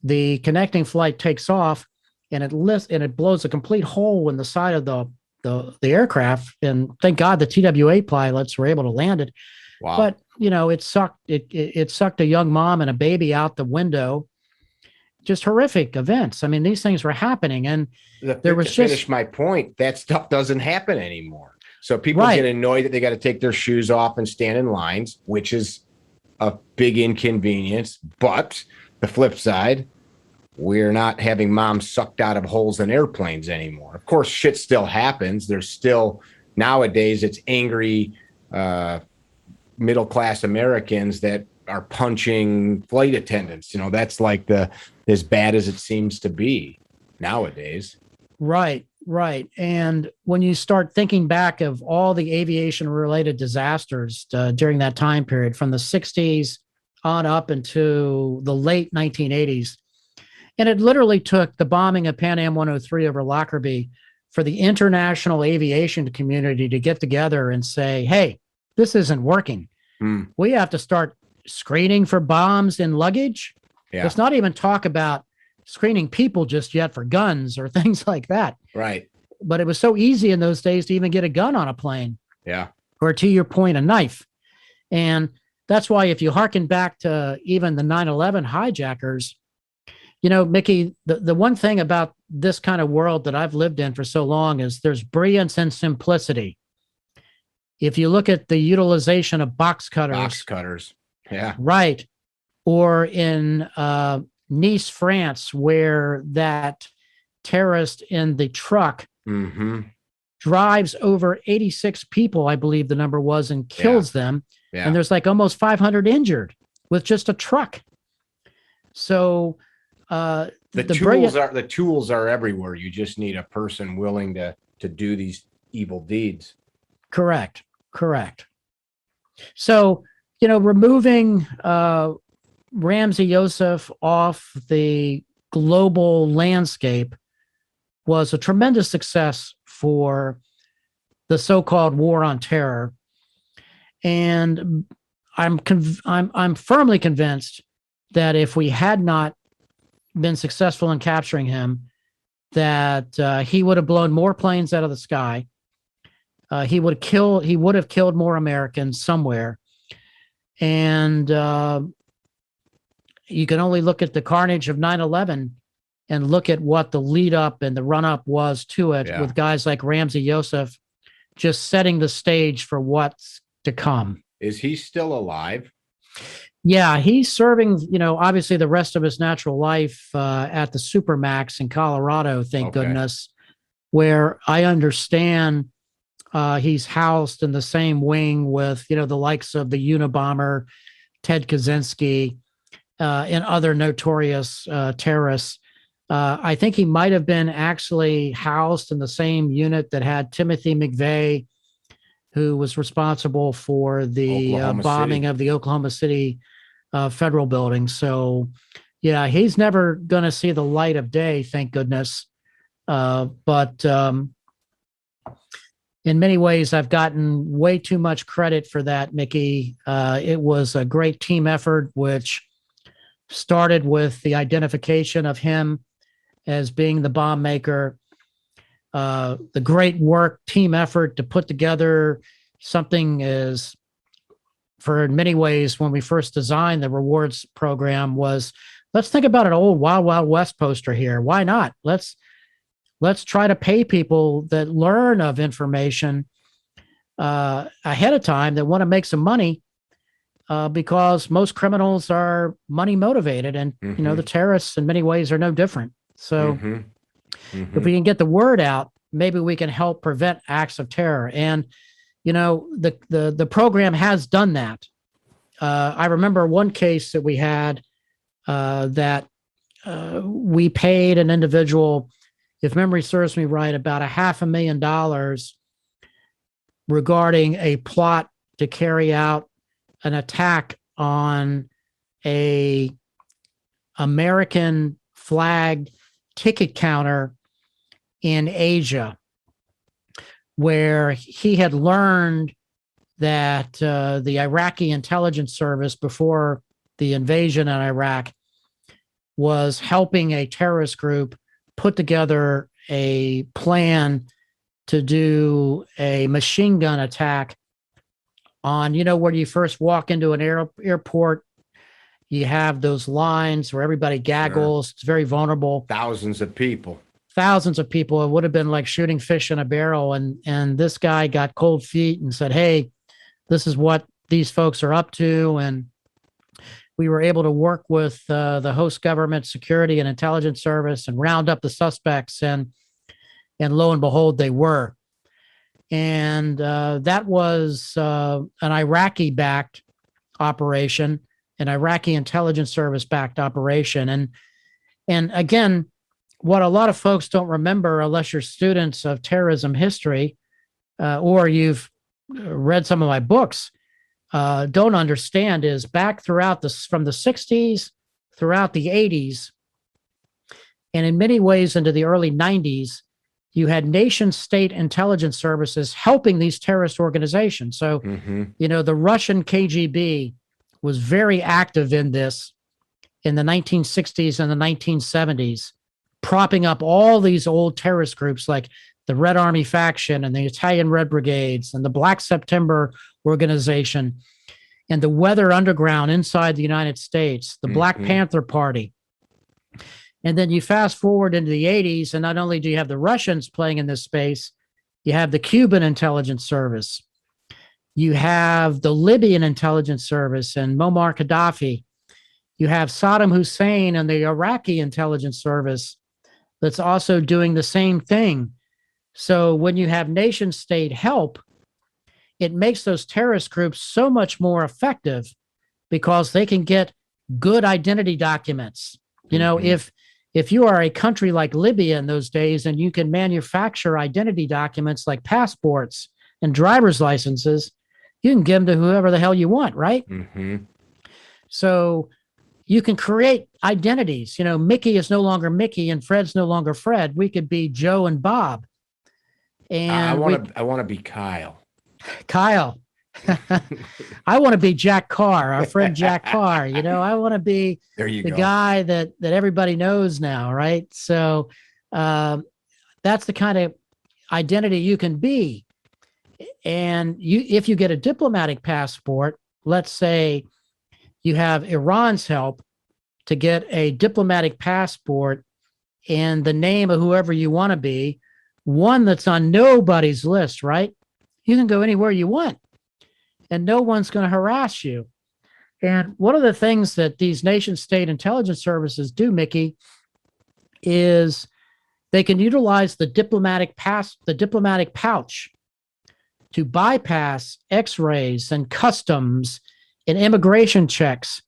the connecting flight takes off, and it blows a complete hole in the side of the aircraft. And thank God the TWA pilots were able to land it. Wow. But it sucked a young mom and a baby out the window. Just horrific events. I mean, these things were happening, and finish my point, that stuff doesn't happen anymore. So people get annoyed that they got to take their shoes off and stand in lines, which is a big inconvenience. But the flip side, we're not having moms sucked out of holes in airplanes anymore. Of course, shit still happens. There's still, nowadays, it's angry middle-class Americans that are punching flight attendants. That's like as bad as it seems to be nowadays. Right. And when you start thinking back of all the aviation-related disasters during that time period, from the 60s on up into the late 1980s, and it literally took the bombing of Pan Am 103 over Lockerbie for the international aviation community to get together and say, hey, this isn't working. We have to start screening for bombs in luggage. Let's not even talk about screening people just yet for guns or things like that. Right. But it was so easy in those days to even get a gun on a plane. Yeah. Or, to your point, a knife. And that's why, if you hearken back to even the 9/11 hijackers, Mickey, the one thing about this kind of world that I've lived in for so long is there's brilliance and simplicity. If you look at the utilization of box cutters. Yeah. Right. Or in Nice, France, where that terrorist in the truck drives over 86 people, I believe the number was, and kills them. Yeah. And there's like almost 500 injured with just a truck. So the tools are everywhere. You just need a person willing to do these evil deeds. Correct. So, removing Ramzi Yousef off the global landscape was a tremendous success for the so-called war on terror. And I'm firmly convinced that if we had not been successful in capturing him, that he would have blown more planes out of the sky. He would have killed more Americans somewhere. And you can only look at the carnage of 9/11 and look at what the lead up and the run up was to it, with guys like Ramzi Yousef just setting the stage for what's to come. Is he still alive? Yeah, he's serving, obviously the rest of his natural life at the Supermax in Colorado, thank goodness, where I understand he's housed in the same wing with, the likes of the Unabomber, Ted Kaczynski, and other notorious terrorists. I think he might have been actually housed in the same unit that had Timothy McVeigh, who was responsible for the bombing of the Oklahoma City federal building. So, yeah, he's never going to see the light of day, thank goodness. But in many ways, I've gotten way too much credit for that, Mickey. It was a great team effort, which started with the identification of him as being the bomb maker, the great work, team effort to put together something as, for in many ways, when we first designed the rewards program, was, let's think about an old Wild Wild West poster here. Why not? Let's try to pay people that learn of information ahead of time, that want to make some money, because most criminals are money motivated, and the terrorists in many ways are no different. So if we can get the word out, maybe we can help prevent acts of terror. And the program has done that. I remember one case that we had that we paid an individual, if memory serves me right, about $500,000 regarding a plot to carry out an attack on a American flagged ticket counter in Asia, where he had learned that the Iraqi intelligence service before the invasion in Iraq was helping a terrorist group put together a plan to do a machine gun attack on, where you first walk into an airport, you have those lines where everybody gaggles. Sure. It's very vulnerable. Thousands of people. It would have been like shooting fish in a barrel. And this guy got cold feet and said, hey, this is what these folks are up to. And we were able to work with the host government security and intelligence service and round up the suspects. And lo and behold, they were. And that was an Iraqi-backed operation, an Iraqi intelligence service-backed operation. And again, what a lot of folks don't remember, unless you're students of terrorism history or you've read some of my books, don't understand is back throughout from the 60s, throughout the 80s, and in many ways into the early 90s, you had nation state intelligence services helping these terrorist organizations. So, the Russian KGB was very active in this in the 1960s and the 1970s, propping up all these old terrorist groups like the Red Army faction and the Italian Red Brigades and the Black September organization and the Weather Underground inside the United States, the Black Panther Party. And then you fast forward into the 80s, and not only do you have the Russians playing in this space, you have the Cuban intelligence service. You have the Libyan intelligence service and Muammar Gaddafi. You have Saddam Hussein and the Iraqi intelligence service that's also doing the same thing. So when you have nation state help, it makes those terrorist groups so much more effective because they can get good identity documents. If you are a country like Libya in those days and you can manufacture identity documents like passports and driver's licenses, you can give them to whoever the hell you want, right? So you can create identities. Mickey is no longer Mickey and Fred's no longer Fred. We could be Joe and Bob. And I want to be Kyle. Kyle. I want to be Jack Carr, our friend Jack Carr. I want to be the guy that everybody knows now, right? So that's the kind of identity you can be. And if you get a diplomatic passport, let's say you have Iran's help to get a diplomatic passport in the name of whoever you want to be, one that's on nobody's list, right? You can go anywhere you want and no one's going to harass you. And one of the things that these nation state intelligence services do, Mickey, is they can utilize the diplomatic pouch to bypass x-rays and customs and immigration checks.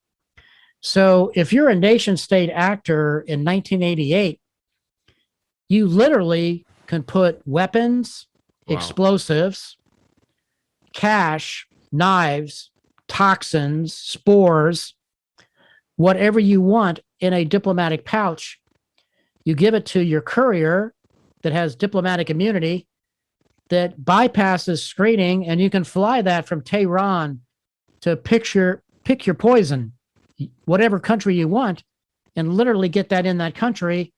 So if you're a nation state actor in 1988, you literally can put weapons, explosives, cash, knives, toxins, spores, whatever you want in a diplomatic pouch. You give it to your courier that has diplomatic immunity that bypasses screening, and you can fly that from Tehran to pick your poison, whatever country you want, and literally get that in that country.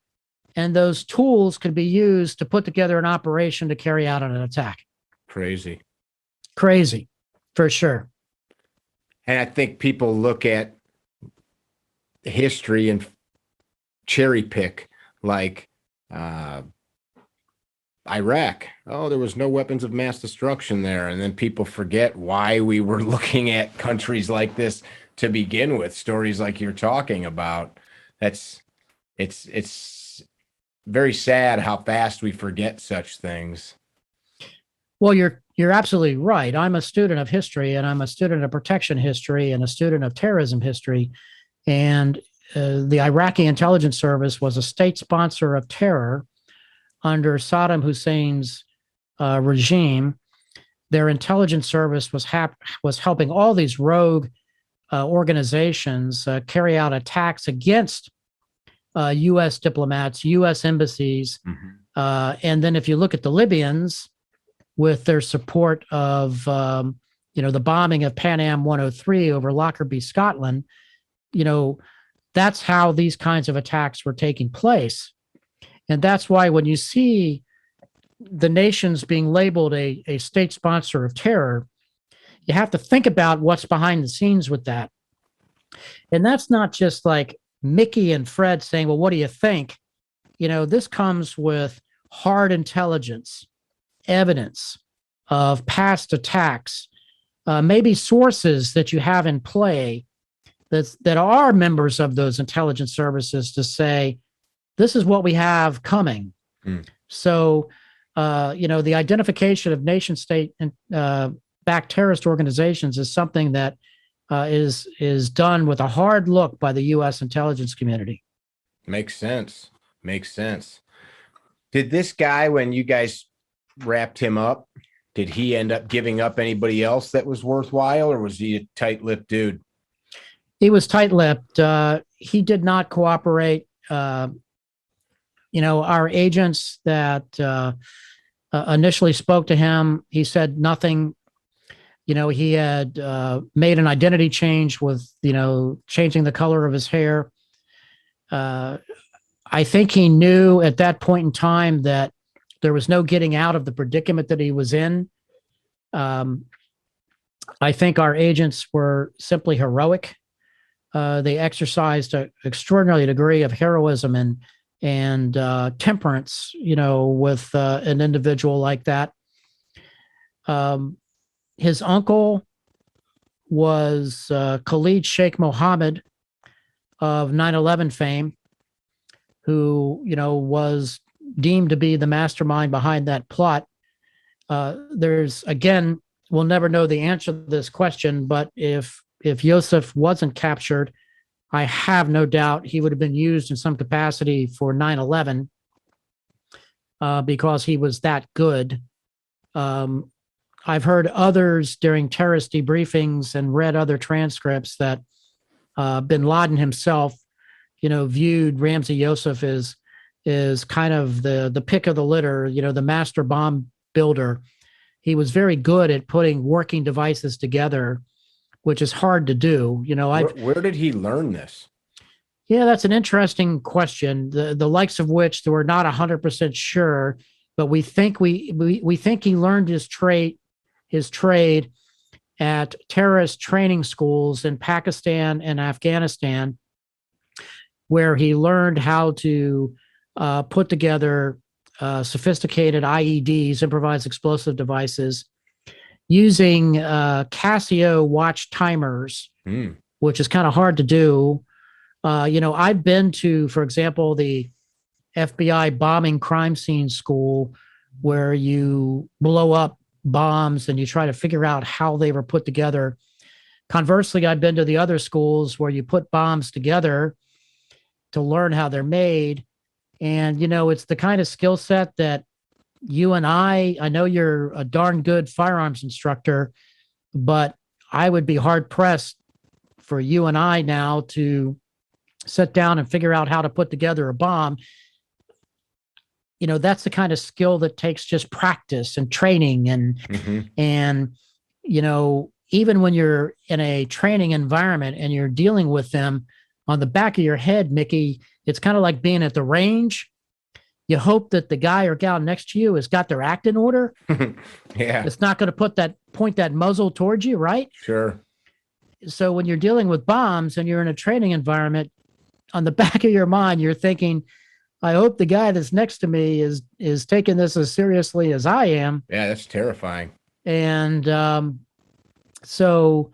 And those tools could be used to put together an operation to carry out an attack. Crazy, for sure. And I think people look at history and cherry pick, like Iraq. Oh, there was no weapons of mass destruction there. And then people forget why we were looking at countries like this to begin with. Stories like you're talking about. It's very sad how fast we forget such things. Well, you're absolutely right. I'm a student of history, and I'm a student of protection history and a student of terrorism history. And the Iraqi intelligence service was a state sponsor of terror under Saddam Hussein's regime. Their intelligence service was helping all these rogue organizations carry out attacks against U.S. diplomats, U.S. embassies. And then if you look at the Libyans, with their support of the bombing of Pan Am 103 over Lockerbie, Scotland, that's how these kinds of attacks were taking place. And that's why when you see the nations being labeled a state sponsor of terror, you have to think about what's behind the scenes with that. And that's not just like Mickey and Fred saying, well, what do you think? This comes with hard intelligence, evidence of past attacks, maybe sources that you have in play that are members of those intelligence services to say, this is what we have coming. So, the identification of nation state and backed terrorist organizations is something that is done with a hard look by the U.S. intelligence community. Makes sense. Did this guy, when you guys wrapped him up, did he end up giving up anybody else that was worthwhile, or was he a tight-lipped dude? He was tight-lipped. He did not cooperate. Our agents that initially spoke to him, he said nothing. He had made an identity change with, changing the color of his hair. I think he knew at that point in time that there was no getting out of the predicament that he was in. I think our agents were simply heroic. They exercised an extraordinary degree of heroism and temperance, with an individual like that. His uncle was Khalid Sheikh Mohammed of 9/11 fame, who, was deemed to be the mastermind behind that plot. We'll never know the answer to this question, but if Yousef wasn't captured, I have no doubt he would have been used in some capacity for 9/11 because he was that good. I've heard others during terrorist debriefings and read other transcripts that bin Laden himself, viewed Ramzi Yousef as kind of the pick of the litter, the master bomb builder. He was very good at putting working devices together, which is hard to do. Where did he learn this? Yeah, that's an interesting question. The likes of which we're not 100% sure, but we think we think he learned his trade at terrorist training schools in Pakistan and Afghanistan, where he learned how to put together sophisticated IEDs, improvised explosive devices, using Casio watch timers, which is kind of hard to do. I've been to, for example, the FBI bombing crime scene school, where you blow up bombs and you try to figure out how they were put together. Conversely, I've been to the other schools where you put bombs together to learn how they're made. And, it's the kind of skill set that you and I know you're a darn good firearms instructor, but I would be hard pressed for you and I now to sit down and figure out how to put together a bomb. That's the kind of skill that takes just practice and training and even when you're in a training environment and you're dealing with them, on the back of your head, Mickey, it's kind of like being at the range. You hope that the guy or gal next to you has got their act in order. Yeah. It's not going to point that muzzle towards you, right? Sure. So when you're dealing with bombs and you're in a training environment, on the back of your mind, you're thinking, I hope the guy that's next to me is taking this as seriously as I am. Yeah, that's terrifying. And so,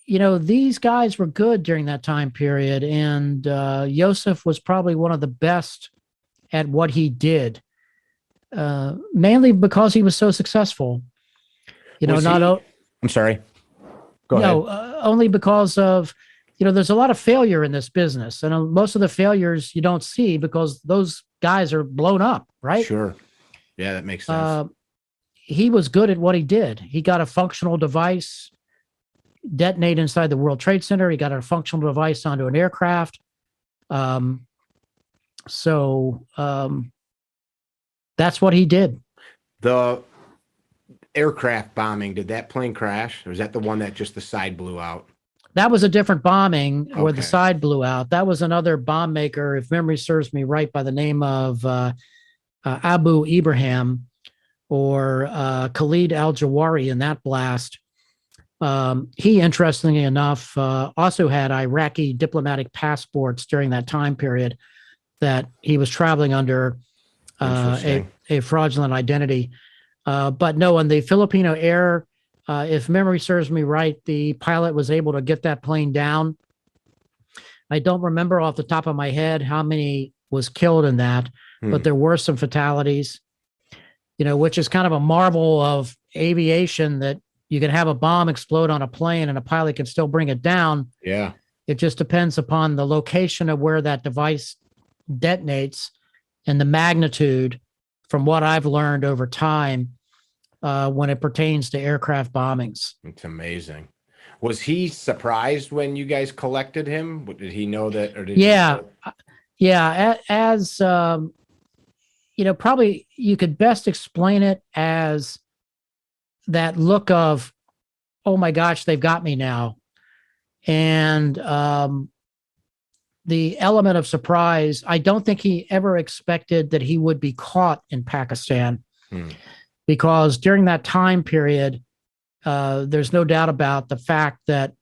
these guys were good during that time period. And Yousef was probably one of the best at what he did, mainly because he was so successful. I'm sorry. Go ahead. Only because of there's a lot of failure in this business, and most of the failures you don't see because those guys are blown up, right? Sure. Yeah, that makes sense. He was good at what he did. He got a functional device detonate inside the World Trade Center. He got a functional device onto an aircraft. Um, so that's what he did. The aircraft bombing, did that plane crash? Or was that the one that just the side blew out? That was a different bombing where the Okay. side blew out. That was another bomb maker, if memory serves me right, by the name of Abu Ibrahim or Khalid al-Jawari in that blast. He, interestingly enough, also had Iraqi diplomatic passports during that time period that he was traveling under a fraudulent identity. But no, on the Filipino Air, if memory serves me right, the pilot was able to get that plane down. I don't remember off the top of my head how many was killed in that, but there were some fatalities, which is kind of a marvel of aviation, that you can have a bomb explode on a plane and a pilot can still bring it down. Yeah. It just depends upon the location of where that device detonates and the magnitude, from what I've learned over time, when it pertains to aircraft bombings. It's amazing. Was he surprised when you guys collected him? Did he know that? Or did Yeah. As probably you could best explain it as that look of, oh my gosh, they've got me now. And the element of surprise, I don't think he ever expected that he would be caught in Pakistan. Because during that time period, there's no doubt about the fact that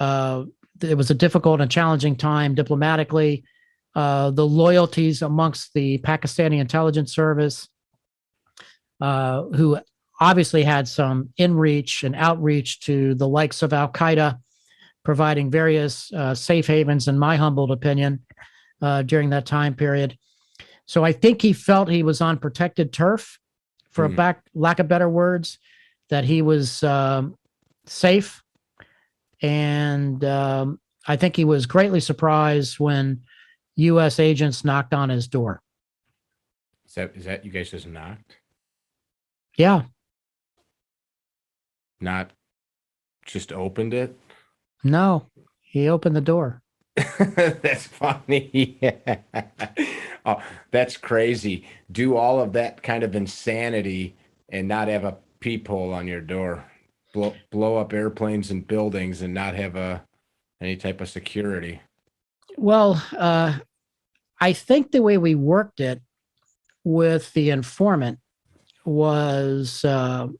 it was a difficult and challenging time diplomatically. The loyalties amongst the Pakistani intelligence service, who obviously had some in-reach and outreach to the likes of Al-Qaeda, providing various safe havens, in my humbled opinion, during that time period. So I think he felt he was on protected turf, for lack of better words, that he was safe. And I think he was greatly surprised when U.S. agents knocked on his door. Is that you guys just knocked? Yeah. Not just opened it? No, he opened the door. That's funny. Yeah. Oh, that's crazy. Do all of that kind of insanity and not have a peephole on your door. Blow up airplanes and buildings and not have any type of security. Well, I think the way we worked it with the informant was, and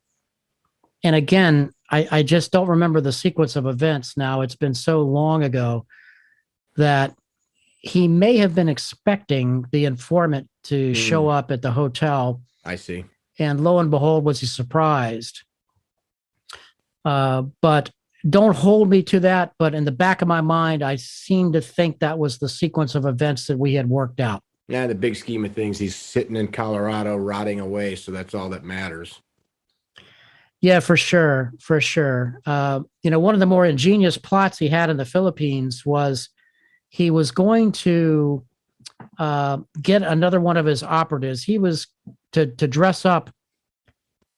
again, I just don't remember the sequence of events now. It's been so long ago that he may have been expecting the informant to show up at the hotel. I see. And lo and behold, was he surprised. But don't hold me to that. But in the back of my mind, I seem to think that was the sequence of events that we had worked out. Yeah, the big scheme of things, he's sitting in Colorado rotting away, so that's all that matters. Yeah, for sure. For sure. One of the more ingenious plots he had in the Philippines was he was going to get another one of his operatives. He was to dress up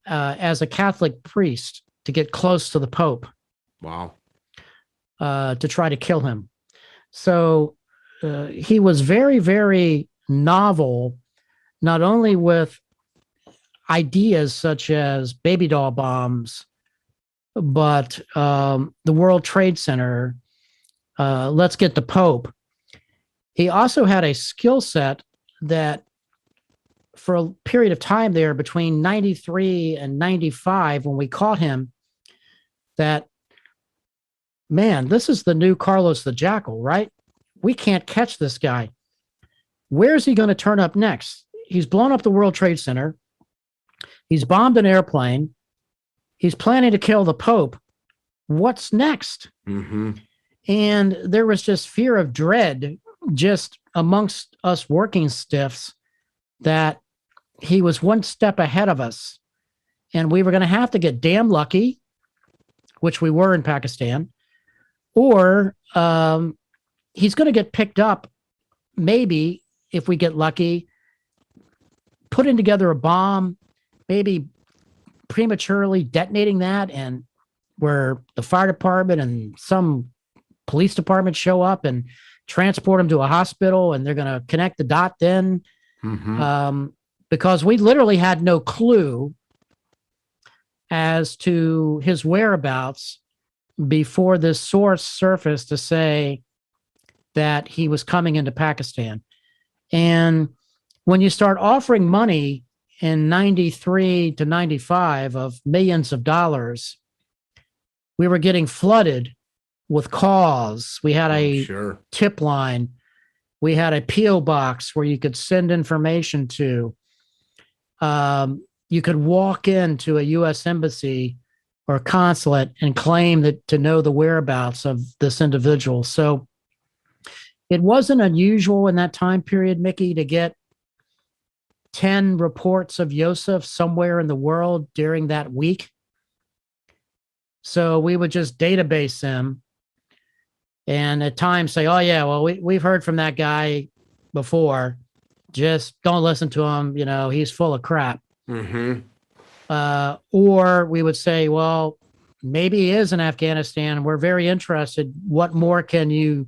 as a Catholic priest to get close to the Pope. Wow. To try to kill him. So he was very, very novel, not only with ideas such as baby doll bombs, but the World Trade Center, let's get the Pope. He also had a skill set that for a period of time there between 93 and 95, when we caught him, that, man, this is the new Carlos the Jackal, right? We can't catch this guy. Where's he going to turn up next? He's blown up the World Trade Center. He's bombed an airplane. He's planning to kill the Pope. What's next? Mm-hmm. And there was just fear of dread just amongst us working stiffs that he was one step ahead of us. And we were going to have to get damn lucky, which we were in Pakistan, or he's going to get picked up, maybe if we get lucky, putting together a bomb, maybe prematurely detonating that, and where the fire department and some police department show up and transport him to a hospital, and they're going to connect the dot then. Because we literally had no clue as to his whereabouts before this source surfaced to say that he was coming into Pakistan. And when you start offering money in 93 to 95 of millions of dollars, we were getting flooded with calls. We had a tip line. We had a P.O. box where you could send information to. You could walk into a U.S. embassy or consulate and claim that to know the whereabouts of this individual. So it wasn't unusual in that time period, Mickey, to get 10 reports of Yousef somewhere in the world during that week. So we would just database them and at times say, oh, yeah, well, we've heard from that guy before. Just don't listen to him. You know, he's full of crap. Or we would say, well, maybe he is in Afghanistan. We're very interested. What more can you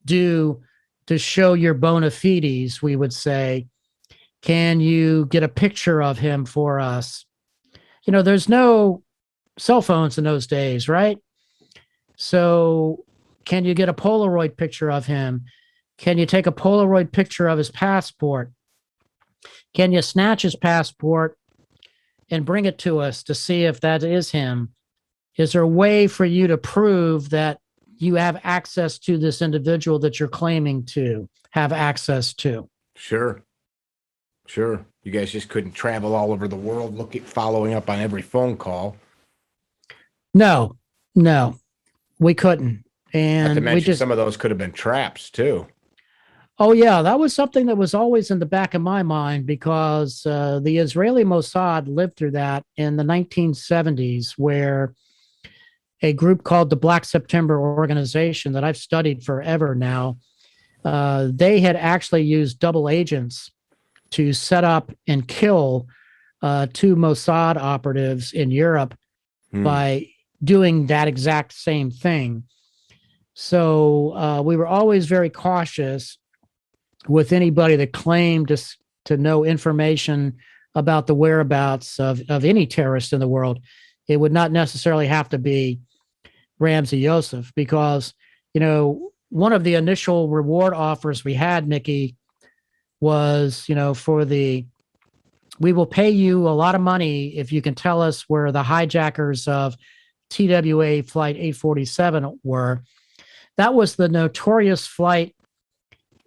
do to show your bona fides? We would say, can you get a picture of him for us? You know, there's no cell phones in those days, right? So can you get a Polaroid picture of him? Can you take a Polaroid picture of his passport? Can you snatch his passport and bring it to us to see if that is him? Is there a way for you to prove that you have access to this individual that you're claiming to have access to? Sure. You guys just couldn't travel all over the world following up on every phone call. No, we couldn't. And not to mention some of those could have been traps too. Oh, yeah, that was something that was always in the back of my mind because the Israeli Mossad lived through that in the 1970s, where a group called the Black September Organization that I've studied forever now, they had actually used double agents to set up and kill two Mossad operatives in Europe by doing that exact same thing. So we were always very cautious with anybody that claimed to know information about the whereabouts of any terrorist in the world. It would not necessarily have to be Ramzi Yousef because, you know, one of the initial reward offers we had, Mickey, was, you know, we will pay you a lot of money if you can tell us where the hijackers of TWA Flight 847 were. That was the notorious flight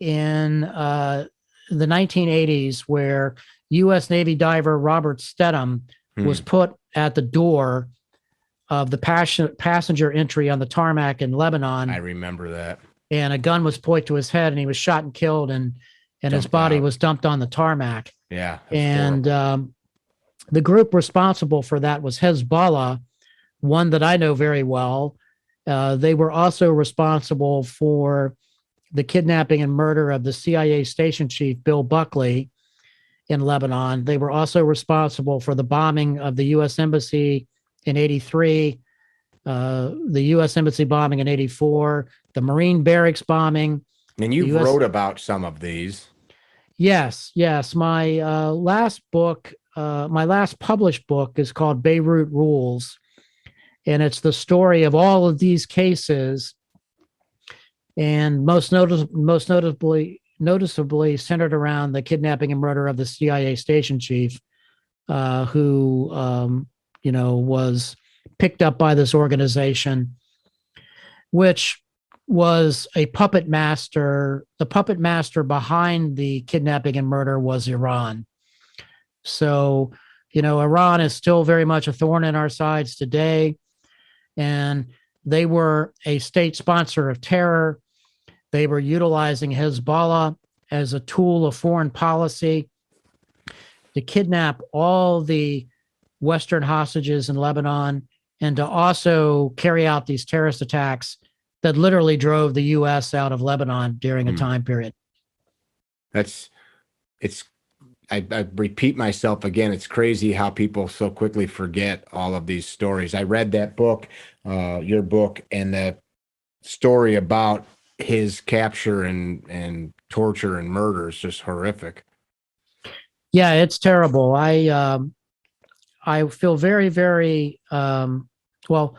in the 1980s where U.S. Navy diver Robert Stedham was put at the door of the passenger entry on the tarmac in Lebanon. I remember that. And a gun was pointed to his head and he was shot and killed and his body was dumped on the tarmac. Yeah. And the group responsible for that was Hezbollah, one that I know very well. They were also responsible for the kidnapping and murder of the CIA station chief, Bill Buckley, in Lebanon. They were also responsible for the bombing of the U.S. Embassy in 83, the U.S. Embassy bombing in 84, the Marine barracks bombing. And you wrote about some of these. Yes. My last book, my last published book is called Beirut Rules. And it's the story of all of these cases, and most noticeably centered around the kidnapping and murder of the CIA station chief, who was picked up by this organization, which was a puppet master. The puppet master behind the kidnapping and murder was Iran. So, Iran is still very much a thorn in our sides today. And they were a state sponsor of terror. They were utilizing Hezbollah as a tool of foreign policy to kidnap all the Western hostages in Lebanon and to also carry out these terrorist attacks that literally drove the U.S. out of Lebanon during a time period. It's I repeat myself again. It's crazy how people so quickly forget all of these stories. I read that book, your book, and the story about his capture and torture and murder is just horrific. Yeah, it's terrible. I feel very, very well.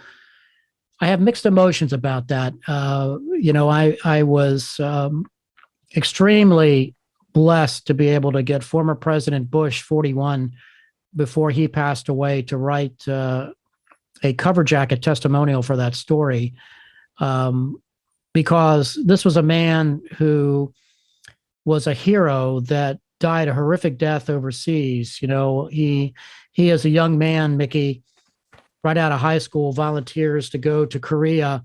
I have mixed emotions about that. I was extremely blessed to be able to get former President Bush 41 before he passed away to write a cover jacket testimonial for that story, because this was a man who was a hero that died a horrific death overseas. He as a young man, Mickey, right out of high school, volunteers to go to Korea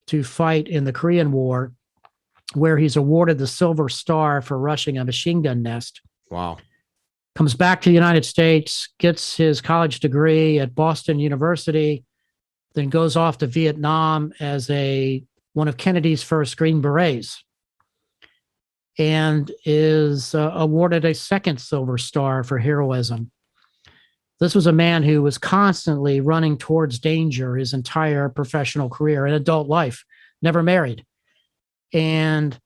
to fight in the Korean War, where he's awarded the Silver Star for rushing a machine gun nest. Wow. Comes back to the United States, gets his college degree at Boston University, then goes off to Vietnam as one of Kennedy's first Green Berets, and is awarded a second Silver Star for heroism. This was a man who was constantly running towards danger his entire professional career and adult life, never married. And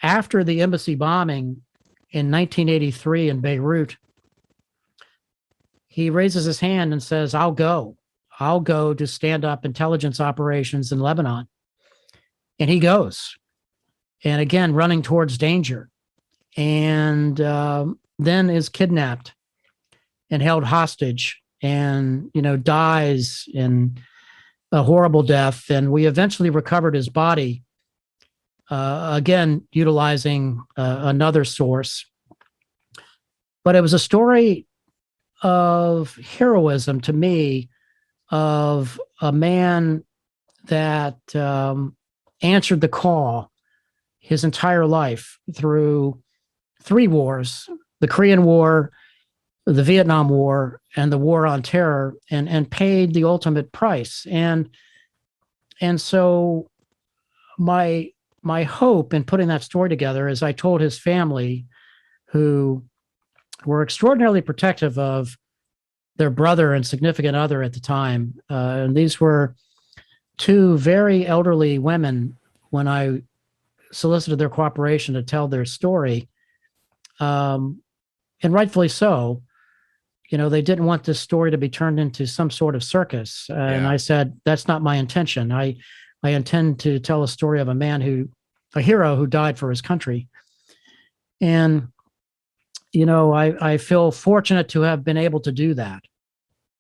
after the embassy bombing in 1983 in Beirut, he raises his hand and says, I'll go to stand up intelligence operations in Lebanon. And he goes. And again, running towards danger. And then is kidnapped and held hostage and, dies in a horrible death. And we eventually recovered his body, again, utilizing another source. But it was a story of heroism to me, of a man that answered the call his entire life through 3 wars, the Korean War, the Vietnam War, and the War on Terror, and paid the ultimate price. And so my hope in putting that story together is I told his family, who were extraordinarily protective of their brother and significant other at the time. And these were 2 very elderly women when I solicited their cooperation to tell their story. And rightfully so. They didn't want this story to be turned into some sort of circus. And I said, that's not my intention. I intend to tell a story of a hero who died for his country. And, I feel fortunate to have been able to do that.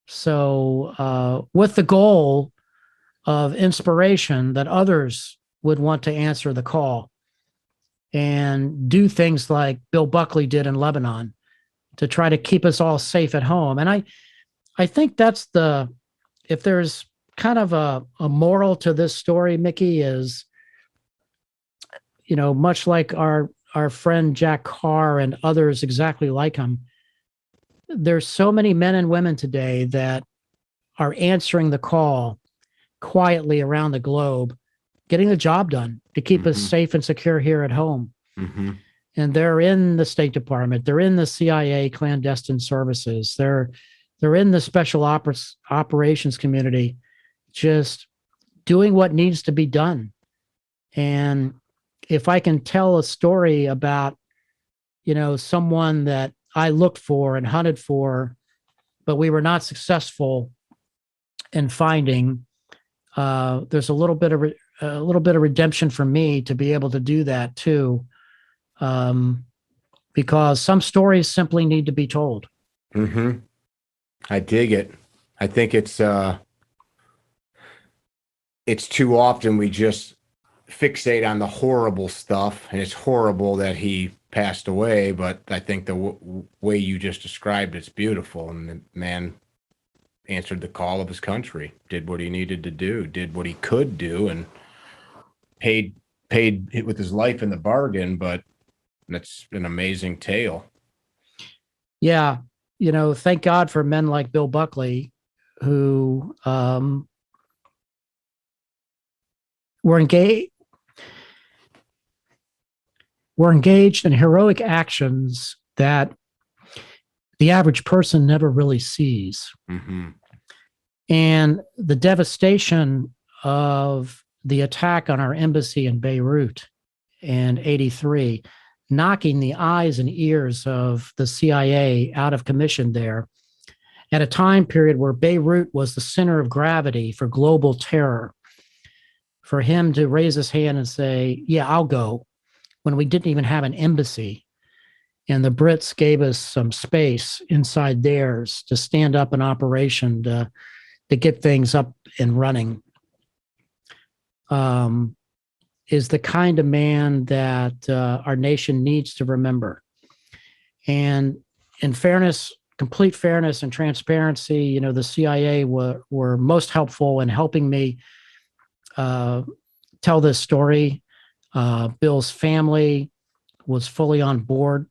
So with the goal of inspiration that others would want to answer the call and do things like Bill Buckley did in Lebanon to try to keep us all safe at home. And I think that's if there's kind of a moral to this story, Mickey, is, much like our friend Jack Carr and others exactly like him, there's so many men and women today that are answering the call quietly around the globe, getting the job done to keep us safe and secure here at home. And they're in the State Department, they're in the CIA clandestine services, they're in the special operations community, just doing what needs to be done. And if I can tell a story about, someone that I looked for and hunted for, but we were not successful in finding, there's a little bit of redemption for me to be able to do that too. Because some stories simply need to be told. I dig it. I think it's too often we just fixate on the horrible stuff, and it's horrible that he passed away, but I think the way you just described it's beautiful. And the man answered the call of his country, did what he needed to do, did what he could do, and paid it with his life in the bargain. But that's an amazing tale. Yeah. Thank God for men like Bill Buckley, who were engaged in heroic actions that the average person never really sees. Mm-hmm. And the devastation of the attack on our embassy in Beirut in 83, knocking the eyes and ears of the CIA out of commission there at a time period where Beirut was the center of gravity for global terror. For him to raise his hand and say, yeah, I'll go, when we didn't even have an embassy. And the Brits gave us some space inside theirs to stand up an operation to get things up and running, is the kind of man that our nation needs to remember. And in fairness, complete fairness and transparency, the CIA were most helpful in helping me tell this story. Bill's family was fully on board.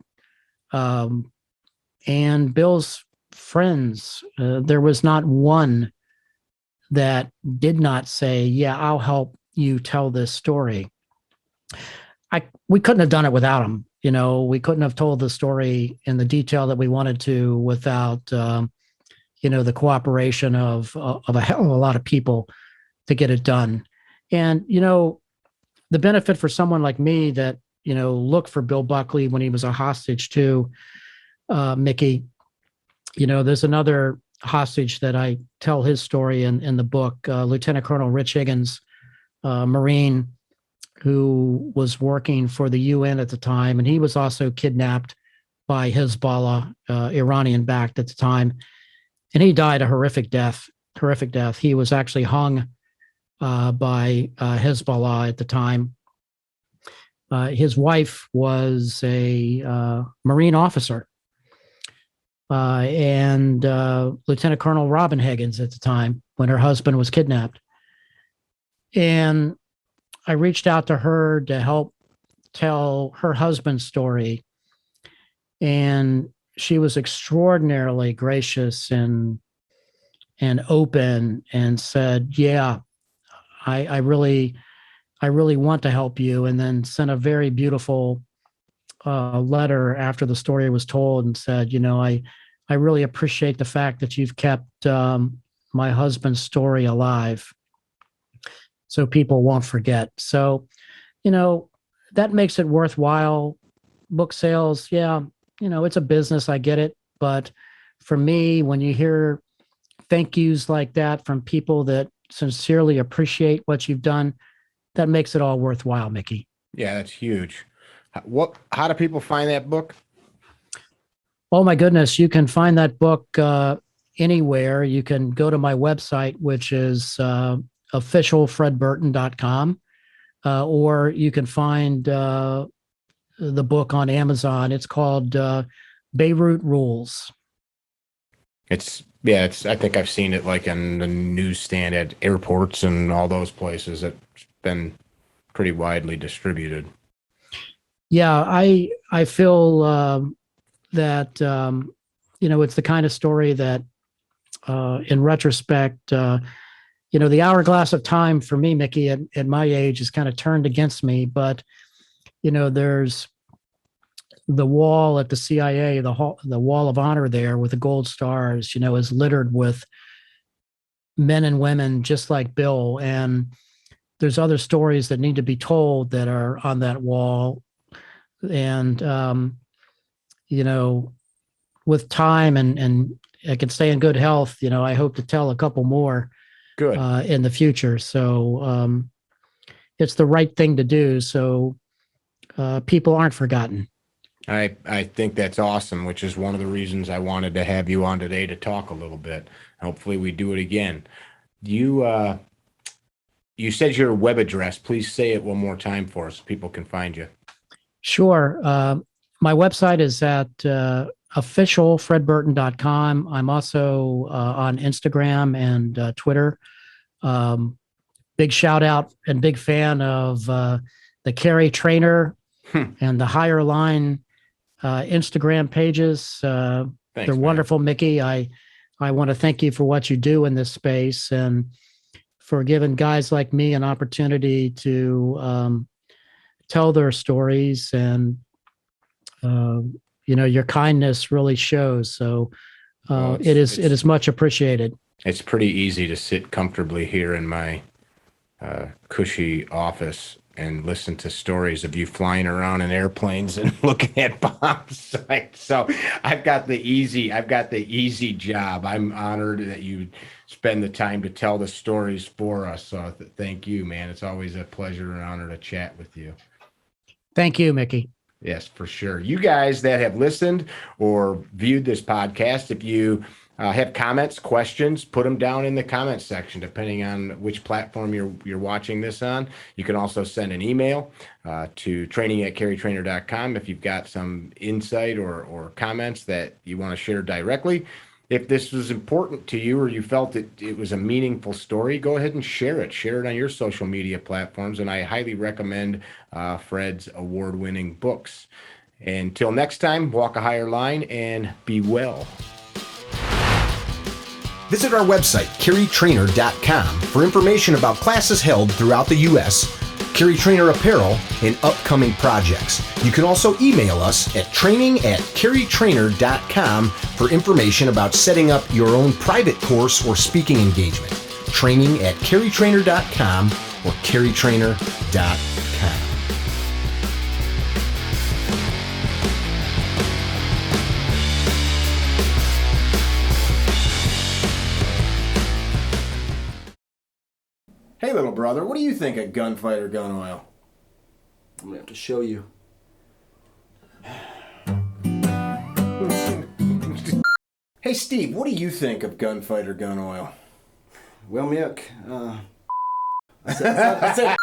And Bill's friends, there was not one that did not say, yeah, I'll help you tell this story. We couldn't have done it without him. We couldn't have told the story in the detail that we wanted to without, the cooperation of a hell of a lot of people to get it done. And, the benefit for someone like me that, looked for Bill Buckley when he was a hostage too, Mickey, there's another hostage that I tell his story in the book, Lieutenant Colonel Rich Higgins, Marine, who was working for the UN at the time. And he was also kidnapped by Hezbollah, Iranian-backed at the time. And he died a horrific death. He was actually hung by Hezbollah at the time. His wife was a Marine officer, and Lieutenant Colonel Robin Higgins at the time when her husband was kidnapped. And I reached out to her to help tell her husband's story. And she was extraordinarily gracious and open and said, yeah, I really want to help you. And then sent a very beautiful letter after the story was told and said, I really appreciate the fact that you've kept my husband's story alive so people won't forget. So, that makes it worthwhile. Book sales, yeah, it's a business, I get it. But for me, when you hear thank yous like that from people that sincerely appreciate what you've done, that makes it all worthwhile, Mickey. Yeah, that's huge. How do people find that book? Oh my goodness, you can find that book anywhere. You can go to my website, which is officialfredburton.com, or you can find the book on Amazon. It's called Beirut Rules. I think I've seen it like on the newsstand at airports and all those places. It's been pretty widely distributed. Yeah, I feel that it's the kind of story that, in retrospect, the hourglass of time for me, Mickey, at my age, is kind of turned against me. But there's the wall at the CIA, the wall of honor there with the gold stars, is littered with men and women just like Bill. And there's other stories that need to be told that are on that wall. And, with time and I can stay in good health, I hope to tell a couple more good in the future. So it's the right thing to do. So people aren't forgotten. I think that's awesome, which is one of the reasons I wanted to have you on today to talk a little bit. Hopefully we do it again. You said your web address. Please say it one more time for us so people can find you. Sure. My website is at officialfredburton.com. I'm also on Instagram and Twitter. Big shout out and big fan of the CarryTrainer and the Higher Line Instagram pages. Thanks, they're wonderful, Mickey. I want to thank you for what you do in this space. And for giving guys like me an opportunity to tell their stories. And, your kindness really shows. So it is much appreciated. It's pretty easy to sit comfortably here in my cushy office and listen to stories of you flying around in airplanes and looking at bomb sites. So I've got the easy job. I'm honored that you spend the time to tell the stories for us. So thank you, man. It's always a pleasure and honor to chat with you. Thank you, Mickey. Yes, for sure. You guys that have listened or viewed this podcast, if you have comments, questions, put them down in the comments section, depending on which platform you're watching this on. You can also send an email to training@CarryTrainer.com if you've got some insight or comments that you want to share directly. If this was important to you or you felt it was a meaningful story, go ahead and share it. Share it on your social media platforms. And I highly recommend Fred's award-winning books. Until next time, walk a higher line and be well. Visit our website, CarryTrainer.com, for information about classes held throughout the U.S., CarryTrainer apparel, and upcoming projects. You can also email us at training@CarryTrainer.com for information about setting up your own private course or speaking engagement. Training@CarryTrainer.com or CarryTrainer.com. Hey, little brother, what do you think of gunfighter gun oil? I'm gonna have to show you. Hey, Steve, what do you think of gunfighter gun oil? Well, Mick, I said,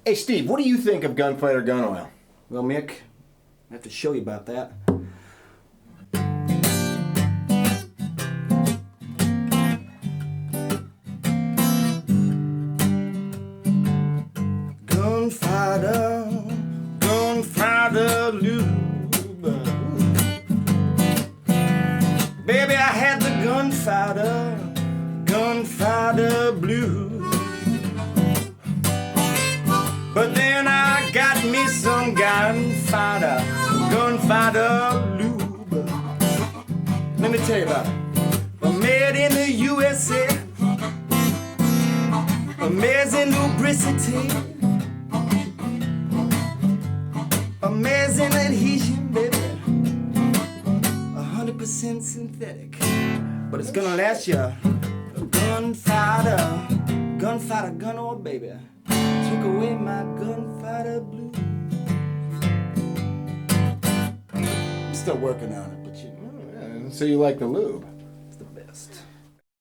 hey, Steve, what do you think of gunfighter gun oil? Well, Mick, I have to show you about that. Gunfighter lube. Baby, I had the gunfighter blues. But then I got me some gunfighter lube. Let me tell you about it. Made in the USA. Amazing lubricity. Amazing adhesion, baby. 100% synthetic. But it's gonna last you. Gunfighter gun oil, baby. Took away my gunfighter blues. I'm still working on it, but So you like the lube?